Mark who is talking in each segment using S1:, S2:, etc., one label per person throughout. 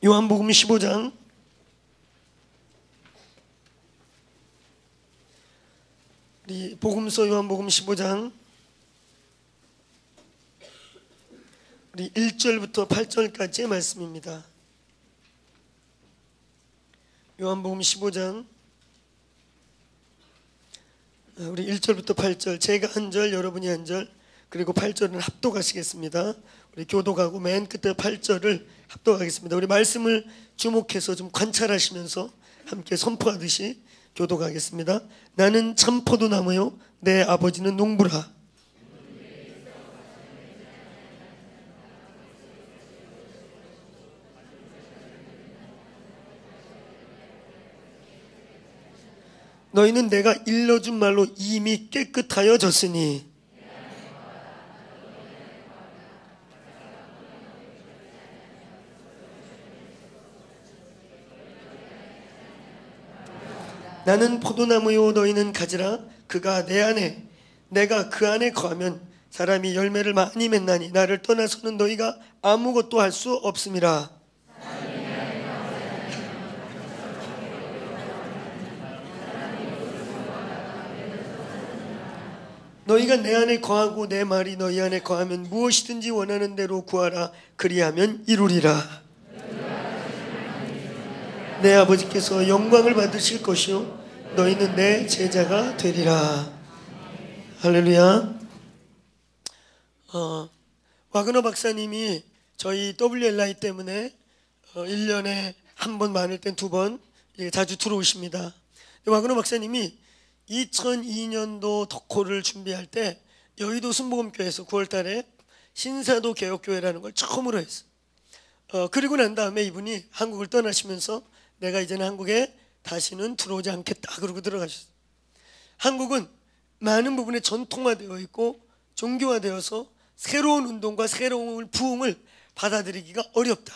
S1: 요한복음 15장 우리 복음서 요한복음 15장 우리 1절부터 8절까지의 말씀입니다. 요한복음 15장 우리 1절부터 8절, 제가 한 절, 여러분이 한 절, 그리고 8절은 합독하시겠습니다. 우리 교독하고 맨 끝에 8절을 합독하겠습니다. 우리 말씀을 주목해서 좀 관찰하시면서 함께 선포하듯이 교독하겠습니다. 나는 참 포도나무요 내 아버지는 농부라. 너희는 내가 일러준 말로 이미 깨끗하여졌으니 나는 포도나무요 너희는 가지라. 그가 내 안에 내가 그 안에 거하면 사람이 열매를 많이 맺나니 나를 떠나서는 너희가 아무것도 할 수 없음이라. 너희가 내 안에 거하고 내 말이 너희 안에 거하면 무엇이든지 원하는 대로 구하라. 그리하면 이루리라. 내 아버지께서 영광을 받으실 것이요 너희는 내 제자가 되리라. 할렐루야. 와그너 박사님이 저희 WLI 때문에 1년에 한 번, 많을 땐 2번 자주 들어오십니다. 와그너 박사님이 2002년도 덕호를 준비할 때 여의도 순복음교회에서 9월달에 신사도 개혁교회라는 걸 처음으로 했어요. 그리고 난 다음에 이분이 한국을 떠나시면서 내가 이제는 한국에 다시는 들어오지 않겠다 그러고 들어가셨어요. 한국은 많은 부분에 전통화되어 있고 종교화되어서 새로운 운동과 새로운 부흥을 받아들이기가 어렵다.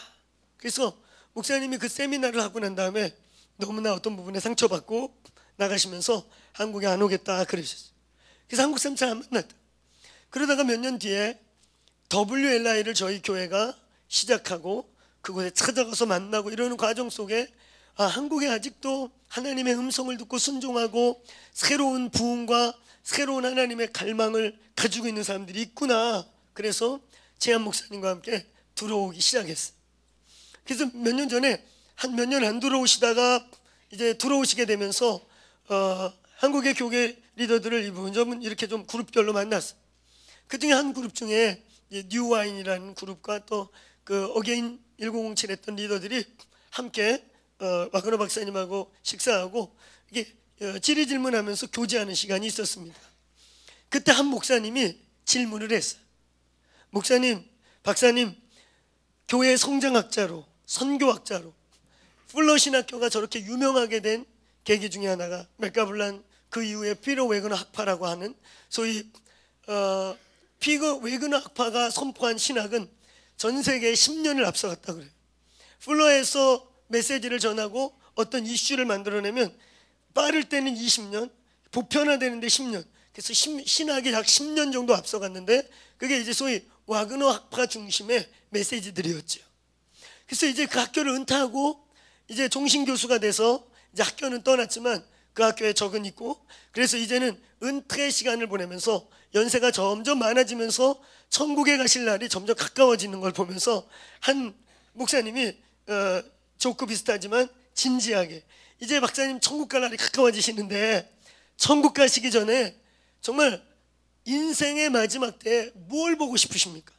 S1: 그래서 목사님이 그 세미나를 하고 난 다음에 너무나 어떤 부분에 상처받고 나가시면서 한국에 안 오겠다 그러셨어요. 그래서 한국 사람 잘 안 만났다. 그러다가 몇 년 뒤에 WLI를 저희 교회가 시작하고 그곳에 찾아가서 만나고 이러는 과정 속에 한국에 아직도 하나님의 음성을 듣고 순종하고 새로운 부흥과 새로운 하나님의 갈망을 가지고 있는 사람들이 있구나. 그래서 재한 목사님과 함께 들어오기 시작했어요. 그래서 몇 년 전에 한 몇 년 안 들어오시다가 이제 들어오시게 되면서 한국의 교회 리더들을 이분 이렇게 좀 그룹별로 만났어요. 그 중에 한 그룹 중에 뉴와인이라는 그룹과 또 그 어게인 1007 했던 리더들이 함께 와그너 박사님하고 식사하고 이게 질의질문하면서 교제하는 시간이 있었습니다. 그때 한 목사님이 질문을 했어요. 목사님, 박사님, 교회 성장학자로, 선교학자로 풀러 신학교가 저렇게 유명하게 된 계기 중에 하나가 맥가블란 그 이후에 피터 웨그너 학파라고 하는 소위 피터 웨그너 학파가 선포한 신학은 전 세계에 10년을 앞서갔다 그래요. 풀러에서 메시지를 전하고 어떤 이슈를 만들어내면 빠를 때는 20년, 보편화되는데 10년. 그래서 신학이 약 10년 정도 앞서갔는데 그게 이제 소위 와그너 학파 중심의 메시지들이었죠. 그래서 이제 그 학교를 은퇴하고 이제 종신교수가 돼서 이제 학교는 떠났지만 그 학교에 적은 있고 그래서 이제는 은퇴 시간을 보내면서 연세가 점점 많아지면서 천국에 가실 날이 점점 가까워지는 걸 보면서 한 목사님이 좋고 비슷하지만 진지하게 이제 박사님 천국 갈 날이 가까워지시는데 천국 가시기 전에 정말 인생의 마지막 때에 뭘 보고 싶으십니까?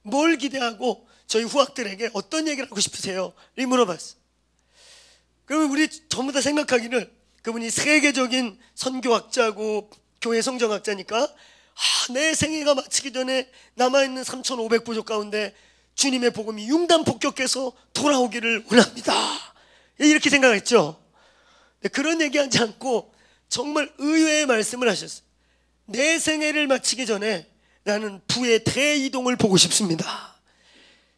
S1: 뭘 기대하고 저희 후학들에게 어떤 얘기를 하고 싶으세요? 이 물어봤어요. 그러면 우리 전부 다 생각하기를 그분이 세계적인 선교학자고 교회 성정학자니까 내 생애가 마치기 전에 남아있는 3,500부족 가운데 주님의 복음이 융단 폭격해서 돌아오기를 원합니다. 이렇게 생각했죠. 그런 얘기하지 않고 정말 의외의 말씀을 하셨어요. 내 생애를 마치기 전에 나는 부의 대이동을 보고 싶습니다.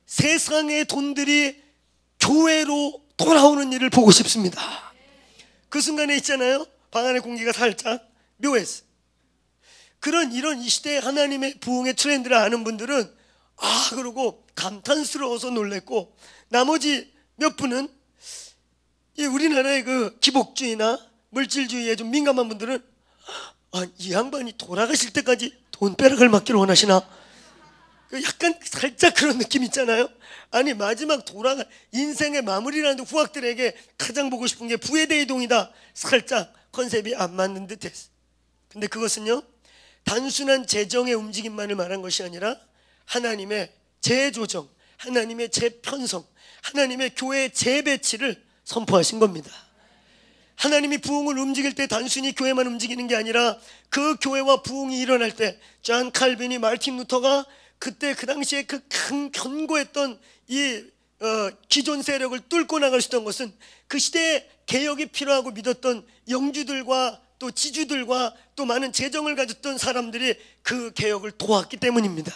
S1: 세상의 돈들이 교회로 돌아오는 일을 보고 싶습니다. 그 순간에 있잖아요. 방 안의 공기가 살짝 묘했어요. 이런 이 시대의 하나님의 부흥의 트렌드를 아는 분들은 그러고 감탄스러워서 놀랬고 나머지 몇 분은 우리나라의 그 기복주의나 물질주의에 좀 민감한 분들은 이 양반이 돌아가실 때까지 돈벼락을 맞기를 원하시나? 약간 살짝 그런 느낌 있잖아요. 아니 마지막 인생의 마무리라는 후학들에게 가장 보고 싶은 게 부의 대이동이다. 살짝 컨셉이 안 맞는 듯했어. 근데 그것은요, 단순한 재정의 움직임만을 말한 것이 아니라 하나님의 재조정, 하나님의 재편성, 하나님의 교회의 재배치를 선포하신 겁니다. 하나님이 부흥을 움직일 때 단순히 교회만 움직이는 게 아니라 그 교회와 부흥이 일어날 때 존 칼빈이, 마르틴 루터가 그때 그 당시에 그 큰 견고했던 이 기존 세력을 뚫고 나갈 수 있던 것은 그 시대에 개혁이 필요하고 믿었던 영주들과 또 지주들과 또 많은 재정을 가졌던 사람들이 그 개혁을 도왔기 때문입니다.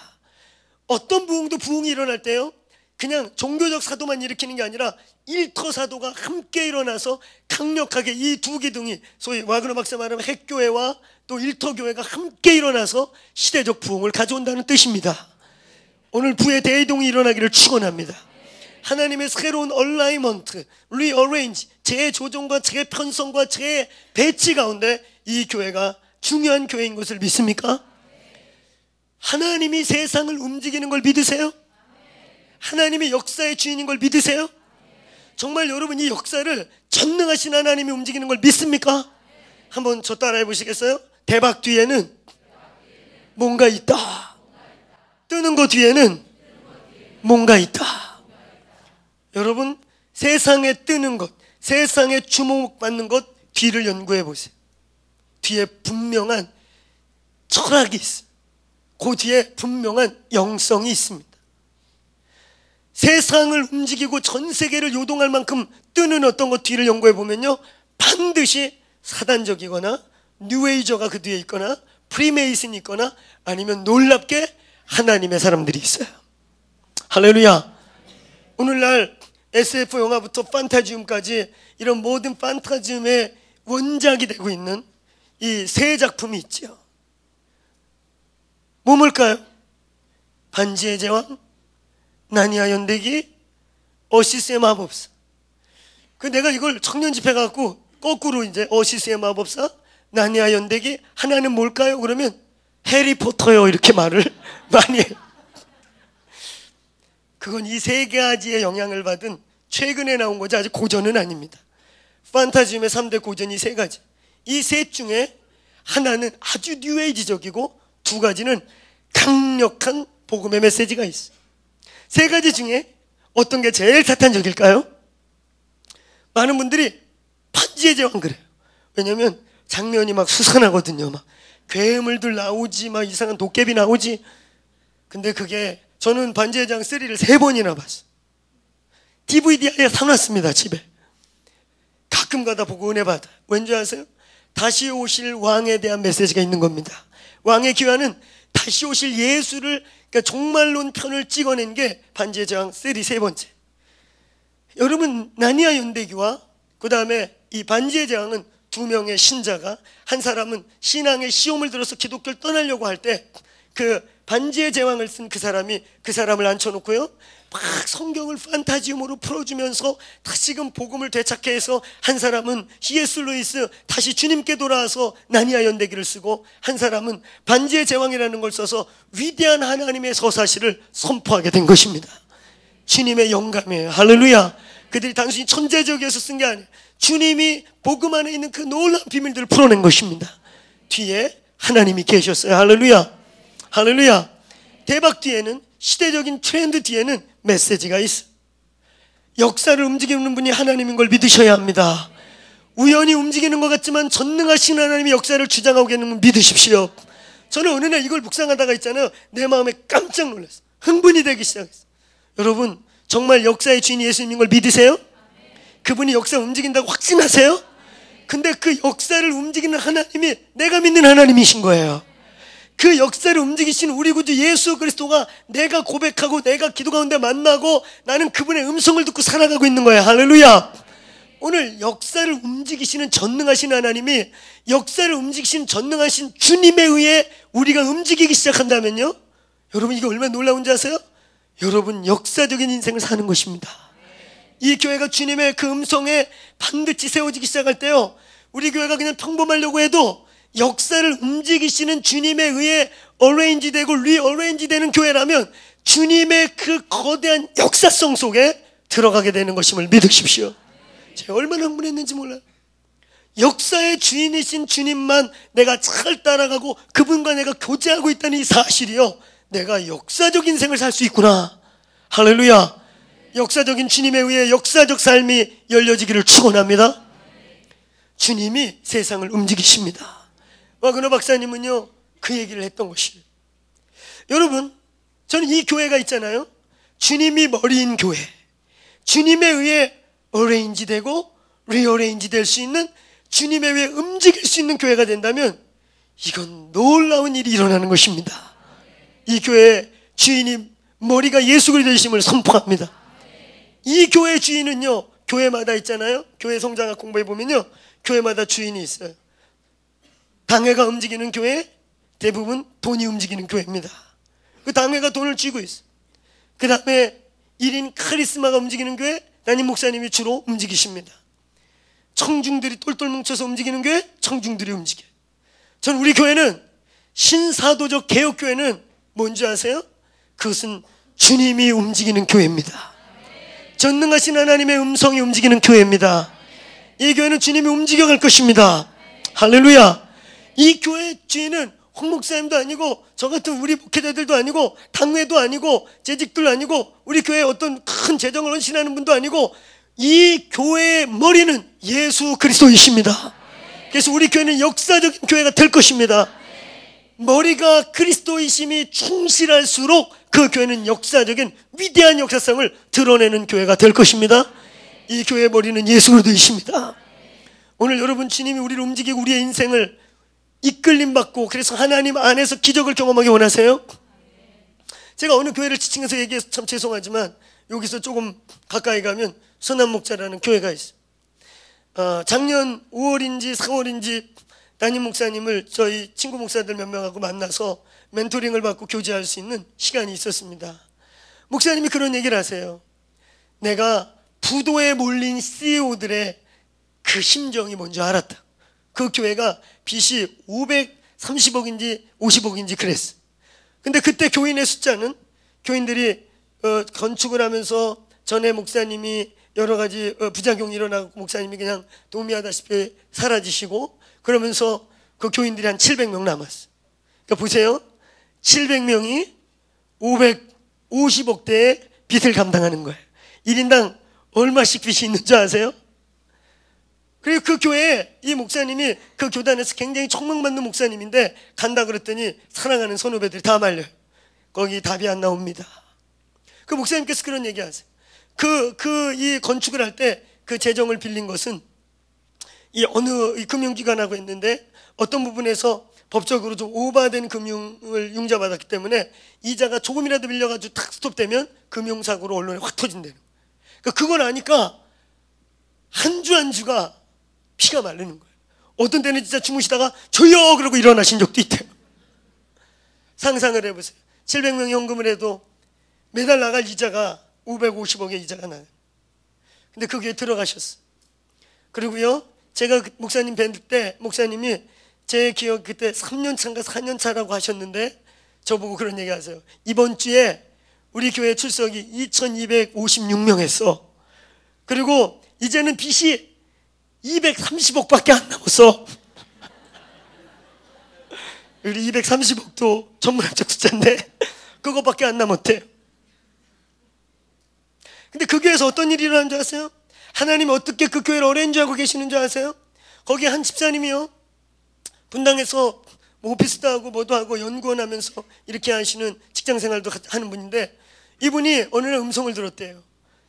S1: 어떤 부흥도 부흥이 일어날 때요, 그냥 종교적 사도만 일으키는 게 아니라 일터 사도가 함께 일어나서 강력하게 이 두 기둥이, 소위 와그너 박사 말하면 핵교회와 또 일터교회가 함께 일어나서 시대적 부흥을 가져온다는 뜻입니다. 오늘 부의 대이동이 일어나기를 축원합니다. 하나님의 새로운 얼라이먼트, 리어레인지, 재조정과 재편성과 재배치 가운데 이 교회가 중요한 교회인 것을 믿습니까? 하나님이 세상을 움직이는 걸 믿으세요? 하나님이 역사의 주인인 걸 믿으세요? 정말 여러분 이 역사를 전능하신 하나님이 움직이는 걸 믿습니까? 한번 저 따라해 보시겠어요? 대박 뒤에는 뭔가 있다. 뜨는 것 뒤에는 뭔가 있다. 여러분, 세상에 뜨는 것, 세상에 주목받는 것 뒤를 연구해 보세요. 뒤에 분명한 철학이 있어요. 그 뒤에 분명한 영성이 있습니다. 세상을 움직이고 전 세계를 요동할 만큼 뜨는 어떤 것 뒤를 연구해 보면요, 반드시 사단적이거나 뉴에이저가 그 뒤에 있거나 프리메이슨이 있거나 아니면 놀랍게 하나님의 사람들이 있어요. 할렐루야. 오늘날 SF 영화부터 판타지움까지 이런 모든 판타지움의 원작이 되고 있는 이 세 작품이 있죠. 뭘까요? 반지의 제왕, 나니아 연대기, 어시스의 마법사. 내가 이걸 청년 집회 갖고 거꾸로 이제 어시스의 마법사, 나니아 연대기, 하나는 뭘까요? 그러면 해리포터요 이렇게 말을 많이 해요. 그건 이 세 가지의 영향을 받은 최근에 나온 거지 아직 고전은 아닙니다. 판타지움의 3대 고전이 세 가지. 이 셋 중에 하나는 아주 뉴에이지적이고 두 가지는 강력한 복음의 메시지가 있어요. 세 가지 중에 어떤 게 제일 사탄적일까요? 많은 분들이 반지의 제왕 그래요. 왜냐면 장면이 막 수상하거든요. 막 괴물들 나오지, 막 이상한 도깨비 나오지. 근데 그게, 저는 반지의 제왕 3를 3번이나 봤어요. DVD에 사놨습니다, 집에. 가끔 가다 보고 은혜 받아요. 왠지 아세요? 다시 오실 왕에 대한 메시지가 있는 겁니다. 왕의 귀환은 다시 오실 예수를, 그러니까 종말론 편을 찍어낸 게 반지의 제왕 3, 세 번째. 여러분, 나니아 연대기와 그 다음에 이 반지의 제왕은 두 명의 신자가, 한 사람은 신앙의 시험을 들어서 기독교를 떠나려고 할 때 그 반지의 제왕을 쓴 그 사람이 그 사람을 앉혀놓고요, 막 성경을 판타지움으로 풀어주면서 다시금 복음을 되찾게 해서, 한 사람은 C.S. 루이스 다시 주님께 돌아와서 나니아 연대기를 쓰고, 한 사람은 반지의 제왕이라는 걸 써서 위대한 하나님의 서사시를 선포하게 된 것입니다. 주님의 영감이에요. 할렐루야. 그들이 단순히 천재적이어서 쓴 게 아니에요. 주님이 복음 안에 있는 그 놀라운 비밀들을 풀어낸 것입니다. 뒤에 하나님이 계셨어요. 할렐루야. 할렐루야. 대박 뒤에는, 시대적인 트렌드 뒤에는 메시지가 있어요. 역사를 움직이는 분이 하나님인 걸 믿으셔야 합니다. 우연히 움직이는 것 같지만 전능하신 하나님이 역사를 주장하고 계시는 분 믿으십시오. 저는 어느 날 이걸 묵상하다가 있잖아요, 내 마음에 깜짝 놀랐어요. 흥분이 되기 시작했어요. 여러분, 정말 역사의 주인 예수님인 걸 믿으세요? 그분이 역사 움직인다고 확신하세요? 근데 그 역사를 움직이는 하나님이 내가 믿는 하나님이신 거예요. 그 역사를 움직이시는 우리 구주 예수 그리스도가 내가 고백하고 내가 기도 가운데 만나고 나는 그분의 음성을 듣고 살아가고 있는 거예요. 할렐루야. 오늘 역사를 움직이시는 전능하신 하나님이, 역사를 움직이시는 전능하신 주님에 의해 우리가 움직이기 시작한다면요, 여러분 이게 얼마나 놀라운지 아세요? 여러분 역사적인 인생을 사는 것입니다. 이 교회가 주님의 그 음성에 반드시 세워지기 시작할 때요, 우리 교회가 그냥 평범하려고 해도 역사를 움직이시는 주님에 의해 어레인지 되고 리어레인지 되는 교회라면 주님의 그 거대한 역사성 속에 들어가게 되는 것임을 믿으십시오. 제가 얼마나 흥분했는지 몰라요. 역사의 주인이신 주님만 내가 잘 따라가고 그분과 내가 교제하고 있다는 이 사실이요, 내가 역사적 인생을 살 수 있구나. 할렐루야. 역사적인 주님에 의해 역사적 삶이 열려지기를 축원합니다. 주님이 세상을 움직이십니다. 와그너 박사님은요, 그 얘기를 했던 것이에요. 여러분, 저는 이 교회가 있잖아요, 주님이 머리인 교회, 주님에 의해 어레인지 되고 리어레인지 될 수 있는, 주님에 의해 움직일 수 있는 교회가 된다면 이건 놀라운 일이 일어나는 것입니다. 이 교회의 주인이 머리가 예수 그리스도이심을 선포합니다. 이 교회의 주인은요, 교회마다 있잖아요, 교회 성장학 공부해 보면요, 교회마다 주인이 있어요. 당회가 움직이는 교회, 대부분 돈이 움직이는 교회입니다. 그 당회가 돈을 쥐고 있어요. 그 다음에 1인 카리스마가 움직이는 교회, 담임 목사님이 주로 움직이십니다. 청중들이 똘똘 뭉쳐서 움직이는 교회, 청중들이 움직여요. 전 우리 교회는, 신사도적 개혁교회는 뭔지 아세요? 그것은 주님이 움직이는 교회입니다. 전능하신 하나님의 음성이 움직이는 교회입니다. 이 교회는 주님이 움직여갈 것입니다. 할렐루야. 이 교회의 주인은 홍 목사님도 아니고 저 같은 우리 목회자들도 아니고 당회도 아니고 재직도 아니고 우리 교회에 어떤 큰 재정을 헌신하는 분도 아니고, 이 교회의 머리는 예수 그리스도이십니다. 그래서 우리 교회는 역사적인 교회가 될 것입니다. 머리가 그리스도이심이 충실할수록 그 교회는 역사적인 위대한 역사성을 드러내는 교회가 될 것입니다. 이 교회의 머리는 예수 그리스도이십니다. 오늘 여러분, 주님이 우리를 움직이고 우리의 인생을 이끌림 받고, 그래서 하나님 안에서 기적을 경험하기 원하세요? 제가 어느 교회를 지칭해서 얘기해서 참 죄송하지만, 여기서 조금 가까이 가면 선한 목자라는 교회가 있어요. 작년 5월인지 4월인지 담임 목사님을 저희 친구 목사들 몇 명하고 만나서 멘토링을 받고 교제할 수 있는 시간이 있었습니다. 목사님이 그런 얘기를 하세요. 내가 부도에 몰린 CEO들의 그 심정이 뭔지 알았다. 그 교회가 빚이 530억인지 50억인지 그랬어. 근데 그때 교인의 숫자는, 교인들이 건축을 하면서 전에 목사님이 여러 가지 부작용이 일어나고 목사님이 그냥 도미하다시피 사라지시고 그러면서 그 교인들이 한 700명 남았어. 그러니까 보세요, 700명이 550억대의 빚을 감당하는 거예요. 1인당 얼마씩 빚이 있는 줄 아세요? 그리고 그 교회에 이 목사님이 그 교단에서 굉장히 촉망받는 목사님인데, 간다 그랬더니 사랑하는 선후배들이 다 말려요. 거기 답이 안 나옵니다. 그 목사님께서 그런 얘기 하세요. 이 건축을 할 때 그 재정을 빌린 것은 이 어느 금융기관하고 했는데, 어떤 부분에서 법적으로 좀 오버된 금융을 융자받았기 때문에 이자가 조금이라도 밀려가지고 탁 스톱되면 금융사고로 언론에 확 터진대요. 그러니까 그걸 아니까 한 주 한 주가 피가 마르는 거예요. 어떤 때는 진짜 주무시다가 저요 그러고 일어나신 적도 있대요. 상상을 해보세요. 700명이 헌금을 해도 매달 나갈 이자가 550억의 이자가 나요. 근데 거기에 들어가셨어. 그리고요, 제가 목사님 뵐 때 목사님이 제 기억 그때 3년차인가 4년차라고 하셨는데 저보고 그런 얘기 하세요. 이번 주에 우리 교회 출석이 2256명 했어. 그리고 이제는 빚이 230억밖에 안 남았어. 우리 230억도 전문학적 숫자인데 그거밖에 안 남았대. 근데 그 교회에서 어떤 일이 일어난 줄 아세요? 하나님이 어떻게 그 교회를 어레인지하고 계시는 줄 아세요? 거기 한 집사님이요, 분당에서 뭐 오피스도 하고 뭐도 하고 연구원 하면서 이렇게 하시는 직장생활도 하는 분인데, 이분이 어느 날 음성을 들었대요.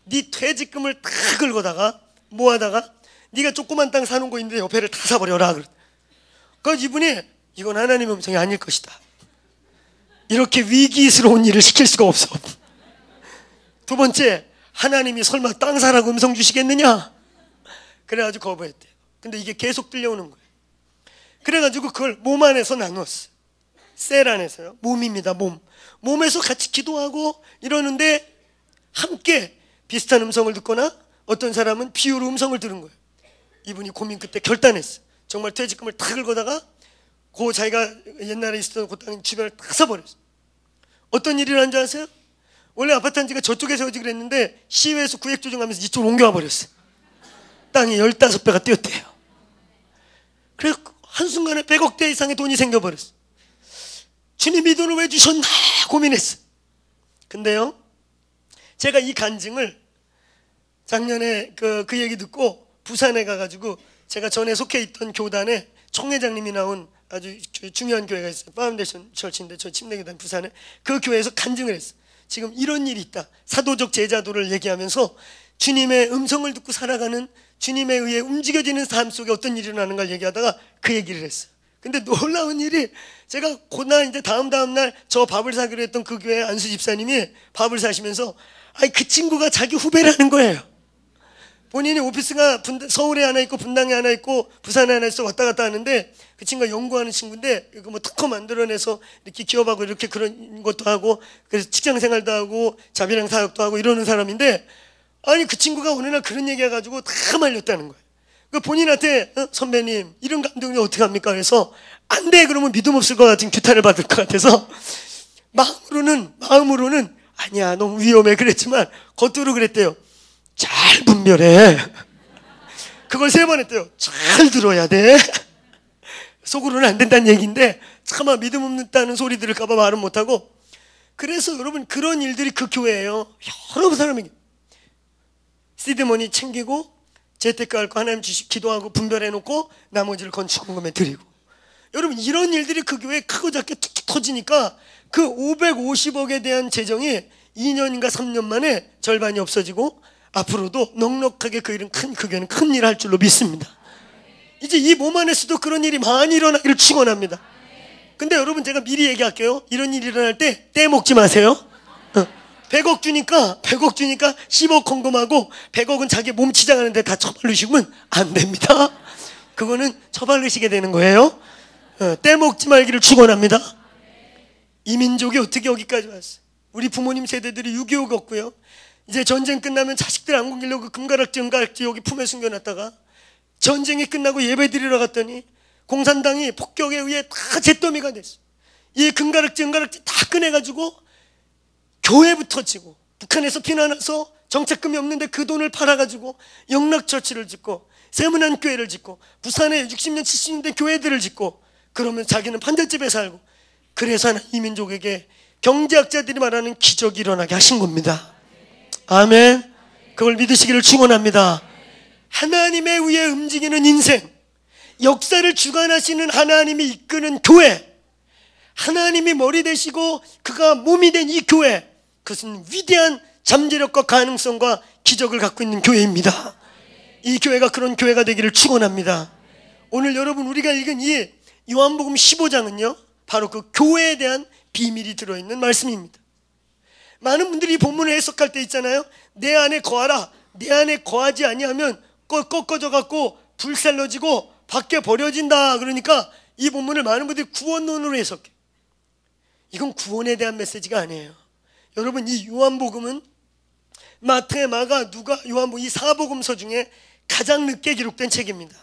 S1: 네 퇴직금을 다 긁어다가 모아다가 네가 조그만 땅 사놓은 거 있는데 옆에를 다 사버려라. 그래서 이분이 이건 하나님의 음성이 아닐 것이다. 이렇게 위기스러운 일을 시킬 수가 없어. 두 번째, 하나님이 설마 땅 사라고 음성 주시겠느냐? 그래가지고 거부했대요. 근데 이게 계속 들려오는 거예요. 그래가지고 그걸 몸 안에서 나눴어요. 셀 안에서요. 몸입니다. 몸에서 같이 기도하고 이러는데 함께 비슷한 음성을 듣거나 어떤 사람은 비유로 음성을 들은 거예요. 이분이 고민 끝에 결단했어. 정말 퇴직금을 다 긁어다가 그 자기가 옛날에 있었던 그 땅 주변을 다 사버렸어. 어떤 일이 일어난 줄 아세요? 원래 아파트 단지가 저쪽에 세워지기로 했는데 시의회에서 구획 조정하면서 이쪽으로 옮겨와 버렸어. 땅이 15배가 뛰었대요. 그래서 한순간에 100억대 이상의 돈이 생겨버렸어. 주님이 이 돈을 왜 주셨나 고민했어. 근데요, 제가 이 간증을 작년에 그 얘기 듣고 부산에 가가지고 제가 전에 속해 있던 교단에 총회장님이 나온 아주 중요한 교회가 있어요. 파운데이션 철치인데 저 침례교단 부산에 그 교회에서 간증을 했어. 지금 이런 일이 있다. 사도적 제자도를 얘기하면서 주님의 음성을 듣고 살아가는, 주님에 의해 움직여지는 삶 속에 어떤 일이 일어나는 걸 얘기하다가 그 얘기를 했어요. 근데 놀라운 일이, 제가 곧날 이제 다음 날 저 밥을 사기로 했던 그 교회 안수 집사님이 밥을 사시면서 그 친구가 자기 후배라는 거예요. 본인이 오피스가 서울에 하나 있고 분당에 하나 있고 부산에 하나 있어 왔다 갔다 하는데, 그 친구가 연구하는 친구인데 이거 뭐 특허 만들어내서 이렇게 기업하고 이렇게 그런 것도 하고, 그래서 직장 생활도 하고 자비랑 사역도 하고 이러는 사람인데, 아니 그 친구가 어느 날 그런 얘기 해가지고 다 말렸다는 거예요. 그 본인한테 선배님 이런 감독님 어떻게 합니까? 그래서 안 돼 그러면 믿음 없을 것 같은 규탄을 받을 것 같아서 마음으로는 아니야 너무 위험해 그랬지만 겉으로 그랬대요. 잘 분별해. 그걸 3번 했대요. 잘 들어야 돼. 속으로는 안 된다는 얘기인데 차마 믿음 없다는 소리 들을까봐 말은 못하고. 그래서 여러분 그런 일들이 그 교회예요. 여러 사람에게 시드머니 챙기고 재테크 할 거 하나님 주시 기도하고 분별해놓고 나머지를 건축공금에 드리고. 여러분 이런 일들이 그 교회에 크고 작게 툭툭 터지니까 그 550억에 대한 재정이 2년인가 3년 만에 절반이 없어지고 앞으로도 넉넉하게 그 교회는 큰 일을 할 줄로 믿습니다. 이제 이 몸 안에서도 그런 일이 많이 일어나기를 축원합니다. 근데 여러분 제가 미리 얘기할게요. 이런 일이 일어날 때 떼먹지 마세요. 100억 주니까 10억 헌금하고 100억은 자기 몸 치장하는데 다 처발르시면 안 됩니다. 그거는 처발르시게 되는 거예요. 떼먹지 말기를 축원합니다. 이 민족이 어떻게 여기까지 왔어요? 우리 부모님 세대들이 6.25 겪고요. 이제 전쟁 끝나면 자식들 안 굶기려고 금가락지 은가락지 여기 품에 숨겨놨다가 전쟁이 끝나고 예배 드리러 갔더니 공산당이 폭격에 의해 다 잿더미가 됐어. 이 금가락지 은가락지 다 꺼내가지고 교회부터 지고, 북한에서 피난와서 정책금이 없는데 그 돈을 팔아가지고 영락처치를 짓고 세문안교회를 짓고 부산에 60년 70년대 교회들을 짓고, 그러면 자기는 판잣집에 살고. 그래서 이 민족에게 경제학자들이 말하는 기적이 일어나게 하신 겁니다. 아멘. 그걸 믿으시기를 축원합니다. 하나님에 의해 움직이는 인생, 역사를 주관하시는 하나님이 이끄는 교회, 하나님이 머리 되시고 그가 몸이 된 이 교회, 그것은 위대한 잠재력과 가능성과 기적을 갖고 있는 교회입니다. 이 교회가 그런 교회가 되기를 축원합니다. 오늘 여러분 우리가 읽은 이 요한복음 15장은요 바로 그 교회에 대한 비밀이 들어있는 말씀입니다. 많은 분들이 이 본문을 해석할 때 있잖아요. 내 안에 거하라. 내 안에 거하지 아니하면 꺾어져 갖고 불살러지고 밖에 버려진다. 그러니까 이 본문을 많은 분들이 구원론으로 해석해. 이건 구원에 대한 메시지가 아니에요. 여러분 이 요한복음은 마태, 마가, 누가, 요한복음 이 4복음서 중에 가장 늦게 기록된 책입니다.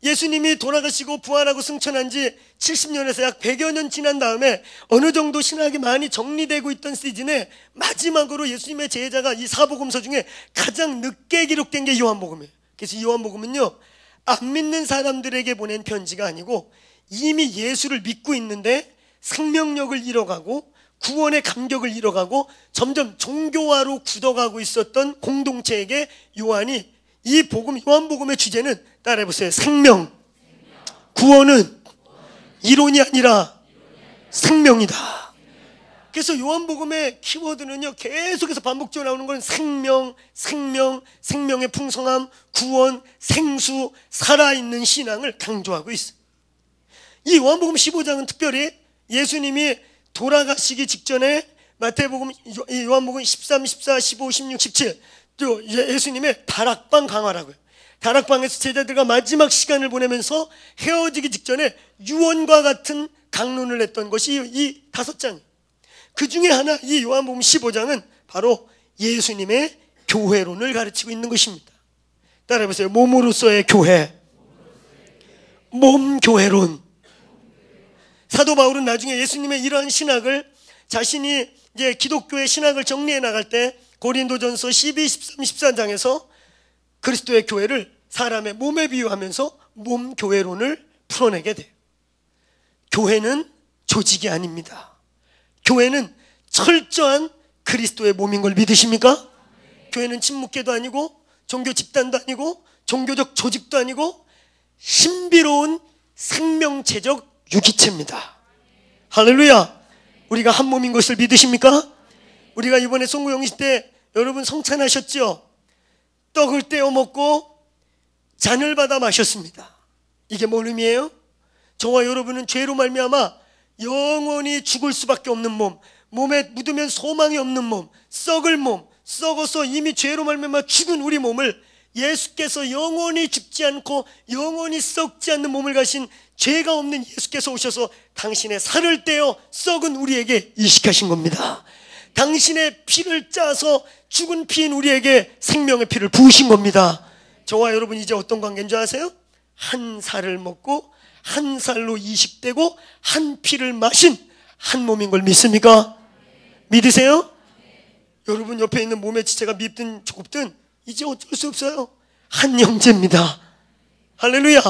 S1: 예수님이 돌아가시고 부활하고 승천한 지 70년에서 약 100여 년 지난 다음에 어느 정도 신학이 많이 정리되고 있던 시즌에 마지막으로 예수님의 제자가 이 4복음서 중에 가장 늦게 기록된 게 요한복음이에요. 그래서 이 요한복음은요 안 믿는 사람들에게 보낸 편지가 아니고 이미 예수를 믿고 있는데 생명력을 잃어가고 구원의 감격을 잃어가고 점점 종교화로 굳어가고 있었던 공동체에게 요한이 이 복음, 요한복음의 주제는 따라해보세요. 생명. 구원은 이론이 아니라 생명이다. 그래서 요한복음의 키워드는요 계속해서 반복적으로 나오는 건 생명, 생명의 풍성함, 구원, 생수, 살아있는 신앙을 강조하고 있어요. 이 요한복음 15장은 특별히 예수님이 돌아가시기 직전에 마태복음, 요한복음 13, 14, 15, 16, 17 또 예수님의 다락방 강화라고요. 다락방에서 제자들과 마지막 시간을 보내면서 헤어지기 직전에 유언과 같은 강론을 했던 것이 이 5장. 그 중에 하나 이 요한복음 15장은 바로 예수님의 교회론을 가르치고 있는 것입니다. 따라해보세요. 몸으로서의 교회, 몸교회론. 사도 바울은 나중에 예수님의 이러한 신학을 자신이 이제 기독교의 신학을 정리해 나갈 때 고린도전서 12, 13, 14장에서 그리스도의 교회를 사람의 몸에 비유하면서 몸교회론을 풀어내게 돼요. 교회는 조직이 아닙니다. 교회는 철저한 그리스도의 몸인 걸 믿으십니까? 교회는 친목계도 아니고 종교 집단도 아니고 종교적 조직도 아니고 신비로운 생명체적 유기체입니다. 할렐루야. 우리가 한 몸인 것을 믿으십니까? 우리가 이번에 송구영신 때 여러분 성찬하셨죠? 떡을 떼어 먹고 잔을 받아 마셨습니다. 이게 뭔 의미예요? 저와 여러분은 죄로 말미암아 영원히 죽을 수밖에 없는 몸, 몸에 묻으면 소망이 없는 몸, 썩을 몸, 썩어서 이미 죄로 말미암아 죽은 우리 몸을 예수께서 영원히 죽지 않고 영원히 썩지 않는 몸을 가신 죄가 없는 예수께서 오셔서 당신의 살을 떼어 썩은 우리에게 이식하신 겁니다. 당신의 피를 짜서 죽은 피인 우리에게 생명의 피를 부으신 겁니다. 저와 여러분 이제 어떤 관계인 줄 아세요? 한 살을 먹고 한 살로 이식되고 한 피를 마신 한 몸인 걸 믿습니까? 믿으세요? 여러분 옆에 있는 몸의 지체가 밉든 좁든 이제 어쩔 수 없어요. 한 형제입니다. 할렐루야.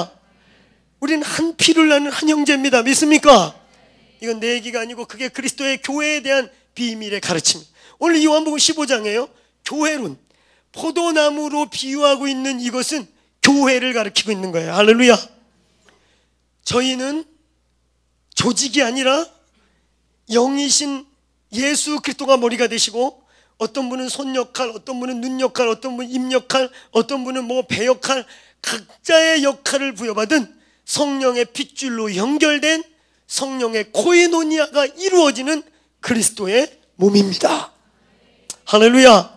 S1: 우리는 한 피를 나는 한 형제입니다. 믿습니까? 이건 내 얘기가 아니고 그게 그리스도의 교회에 대한 비밀의 가르침입니다. 오늘 요한복음 15장에요 교회론, 포도나무로 비유하고 있는 이것은 교회를 가르치고 있는 거예요. 할렐루야. 저희는 조직이 아니라 영이신 예수 그리스도가 머리가 되시고 어떤 분은 손 역할, 어떤 분은 눈 역할, 어떤 분은 입 역할, 어떤 분은 배 역할, 각자의 역할을 부여받은 성령의 핏줄로 연결된 성령의 코이노니아가 이루어지는 그리스도의 몸입니다. 할렐루야.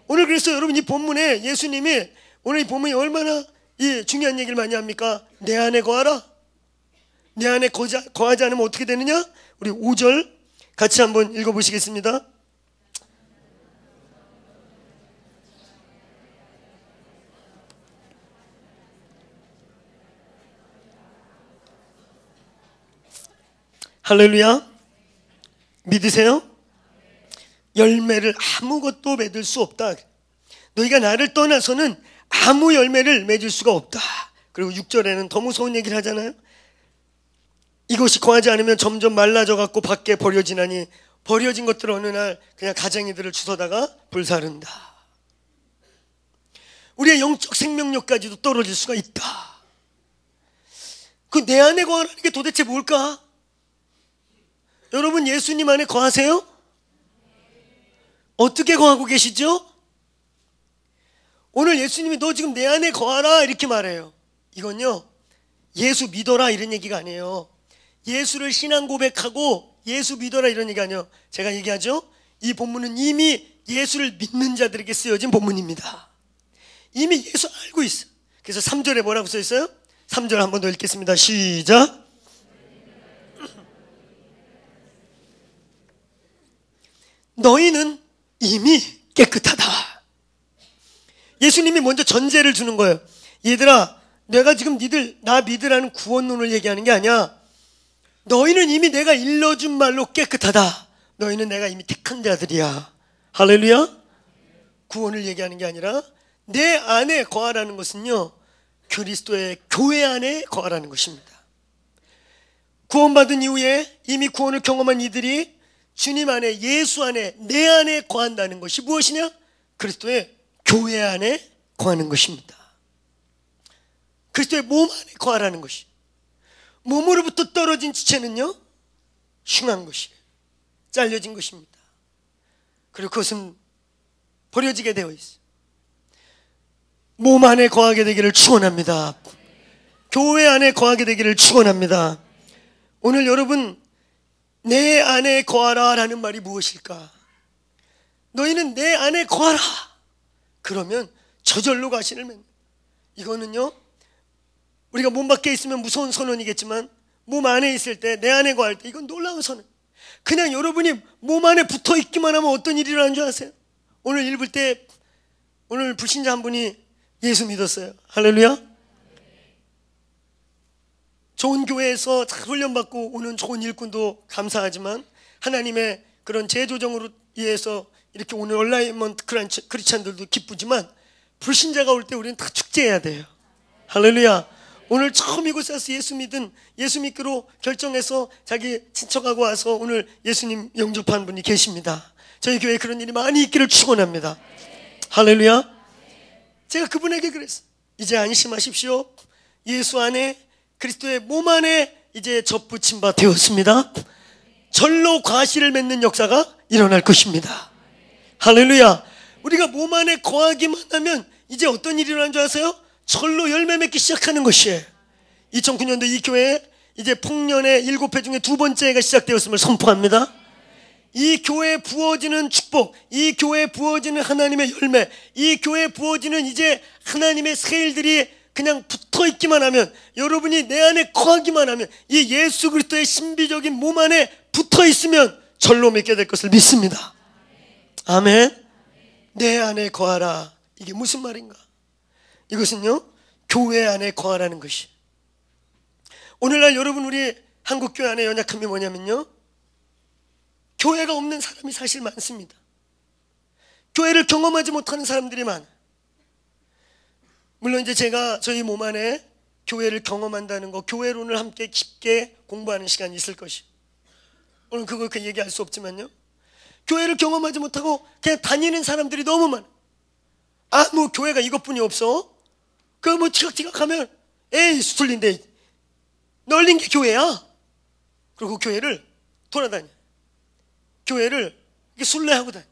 S1: 오늘 그래서 여러분 이 본문에 예수님이 오늘 이 본문이 얼마나 이 중요한 얘기를 많이 합니까? 내 안에 거하라. 내 안에 거하지 않으면 어떻게 되느냐? 우리 5절 같이 한번 읽어보시겠습니다. 할렐루야. 믿으세요? 열매를 아무것도 맺을 수 없다. 너희가 나를 떠나서는 아무 열매를 맺을 수가 없다. 그리고 6절에는 더 무서운 얘기를 하잖아요. 이것이 거하지 않으면 점점 말라져 갖고 밖에 버려지나니 버려진 것들 어느 날 그냥 가쟁이들을 주워다가 불사른다. 우리의 영적 생명력까지도 떨어질 수가 있다. 그 내 안에 거하라는 게 도대체 뭘까? 여러분 예수님 안에 거하세요? 어떻게 거하고 계시죠? 오늘 예수님이 너 지금 내 안에 거하라 이렇게 말해요. 이건요 예수 믿어라 이런 얘기가 아니에요. 예수를 신앙 고백하고 예수 믿어라 이런 얘기 아니에요. 제가 얘기하죠. 이 본문은 이미 예수를 믿는 자들에게 쓰여진 본문입니다. 이미 예수 알고 있어. 그래서 3절에 뭐라고 써 있어요? 3절 한 번 더 읽겠습니다. 시작. 너희는 이미 깨끗하다. 예수님이 먼저 전제를 주는 거예요. 얘들아, 내가 지금 니들 나 믿으라는 구원론을 얘기하는 게 아니야. 너희는 이미 내가 일러준 말로 깨끗하다. 너희는 내가 이미 택한 자들이야. 할렐루야. 구원을 얘기하는 게 아니라 내 안에 거하라는 것은요 그리스도의 교회 안에 거하라는 것입니다. 구원받은 이후에 이미 구원을 경험한 이들이 주님 안에 예수 안에 내 안에 거한다는 것이 무엇이냐? 그리스도의 교회 안에 거하는 것입니다. 그리스도의 몸 안에 거하라는 것이. 몸으로부터 떨어진 지체는요 흉한 것이에요. 잘려진 것입니다. 그리고 그것은 버려지게 되어 있어요. 몸 안에 거하게 되기를 축원합니다. 교회 안에 거하게 되기를 축원합니다. 오늘 여러분 내 안에 거하라 라는 말이 무엇일까? 너희는 내 안에 거하라. 그러면 저절로 가시를 맺는. 이거는요 우리가 몸 밖에 있으면 무서운 선언이겠지만 몸 안에 있을 때 내 안에 거할 때 이건 놀라운 선언. 그냥 여러분이 몸 안에 붙어 있기만 하면 어떤 일이 일어나는 줄 아세요? 오늘 읽을 때 오늘 불신자 한 분이 예수 믿었어요. 할렐루야. 좋은 교회에서 잘 훈련받고 오는 좋은 일꾼도 감사하지만 하나님의 그런 재조정으로 인해서 이렇게 오늘 온라인 크리스찬들도 기쁘지만 불신자가 올 때 우리는 다 축제해야 돼요. 할렐루야. 오늘 처음 이곳에 와서 예수 믿기로 결정해서 자기 친척하고 와서 오늘 예수님 영접한 분이 계십니다. 저희 교회에 그런 일이 많이 있기를 축원합니다. 할렐루야. 제가 그분에게 그랬어요. 이제 안심하십시오. 예수 안에 그리스도의 몸 안에 이제 접붙임 바 되었습니다. 절로 과실을 맺는 역사가 일어날 것입니다. 할렐루야. 우리가 몸 안에 거하기만 하면 이제 어떤 일이 일어나는 줄 아세요? 절로 열매 맺기 시작하는 것이에요. 2009년도 이 교회에 이제 풍년의 7회 중에 2번째가 시작되었음을 선포합니다. 이 교회에 부어지는 축복, 이 교회에 부어지는 하나님의 열매, 이 교회에 부어지는 이제 하나님의 새 일들이 그냥 붙어있기만 하면, 여러분이 내 안에 거하기만 하면, 이 예수 그리스도의 신비적인 몸 안에 붙어있으면 절로 맺게 될 것을 믿습니다. 아멘. 내 안에 거하라. 이게 무슨 말인가? 이것은요, 교회 안에 거하라는 것이. 오늘날 여러분, 우리 한국교회 안에 연약함이 뭐냐면요, 교회가 없는 사람이 사실 많습니다. 교회를 경험하지 못하는 사람들이 많아요. 물론 이제 제가 저희 몸 안에 교회를 경험한다는 거, 교회론을 함께 깊게 공부하는 시간이 있을 것이에요. 오늘 그걸 얘기할 수 없지만요, 교회를 경험하지 못하고 그냥 다니는 사람들이 너무 많아요. 아, 뭐 교회가 이것뿐이 없어? 그 뭐 티격태격하면 에이 수틀린데 널린 게 교회야. 그리고 교회를 돌아다녀. 교회를 이렇게 순례하고 다녀.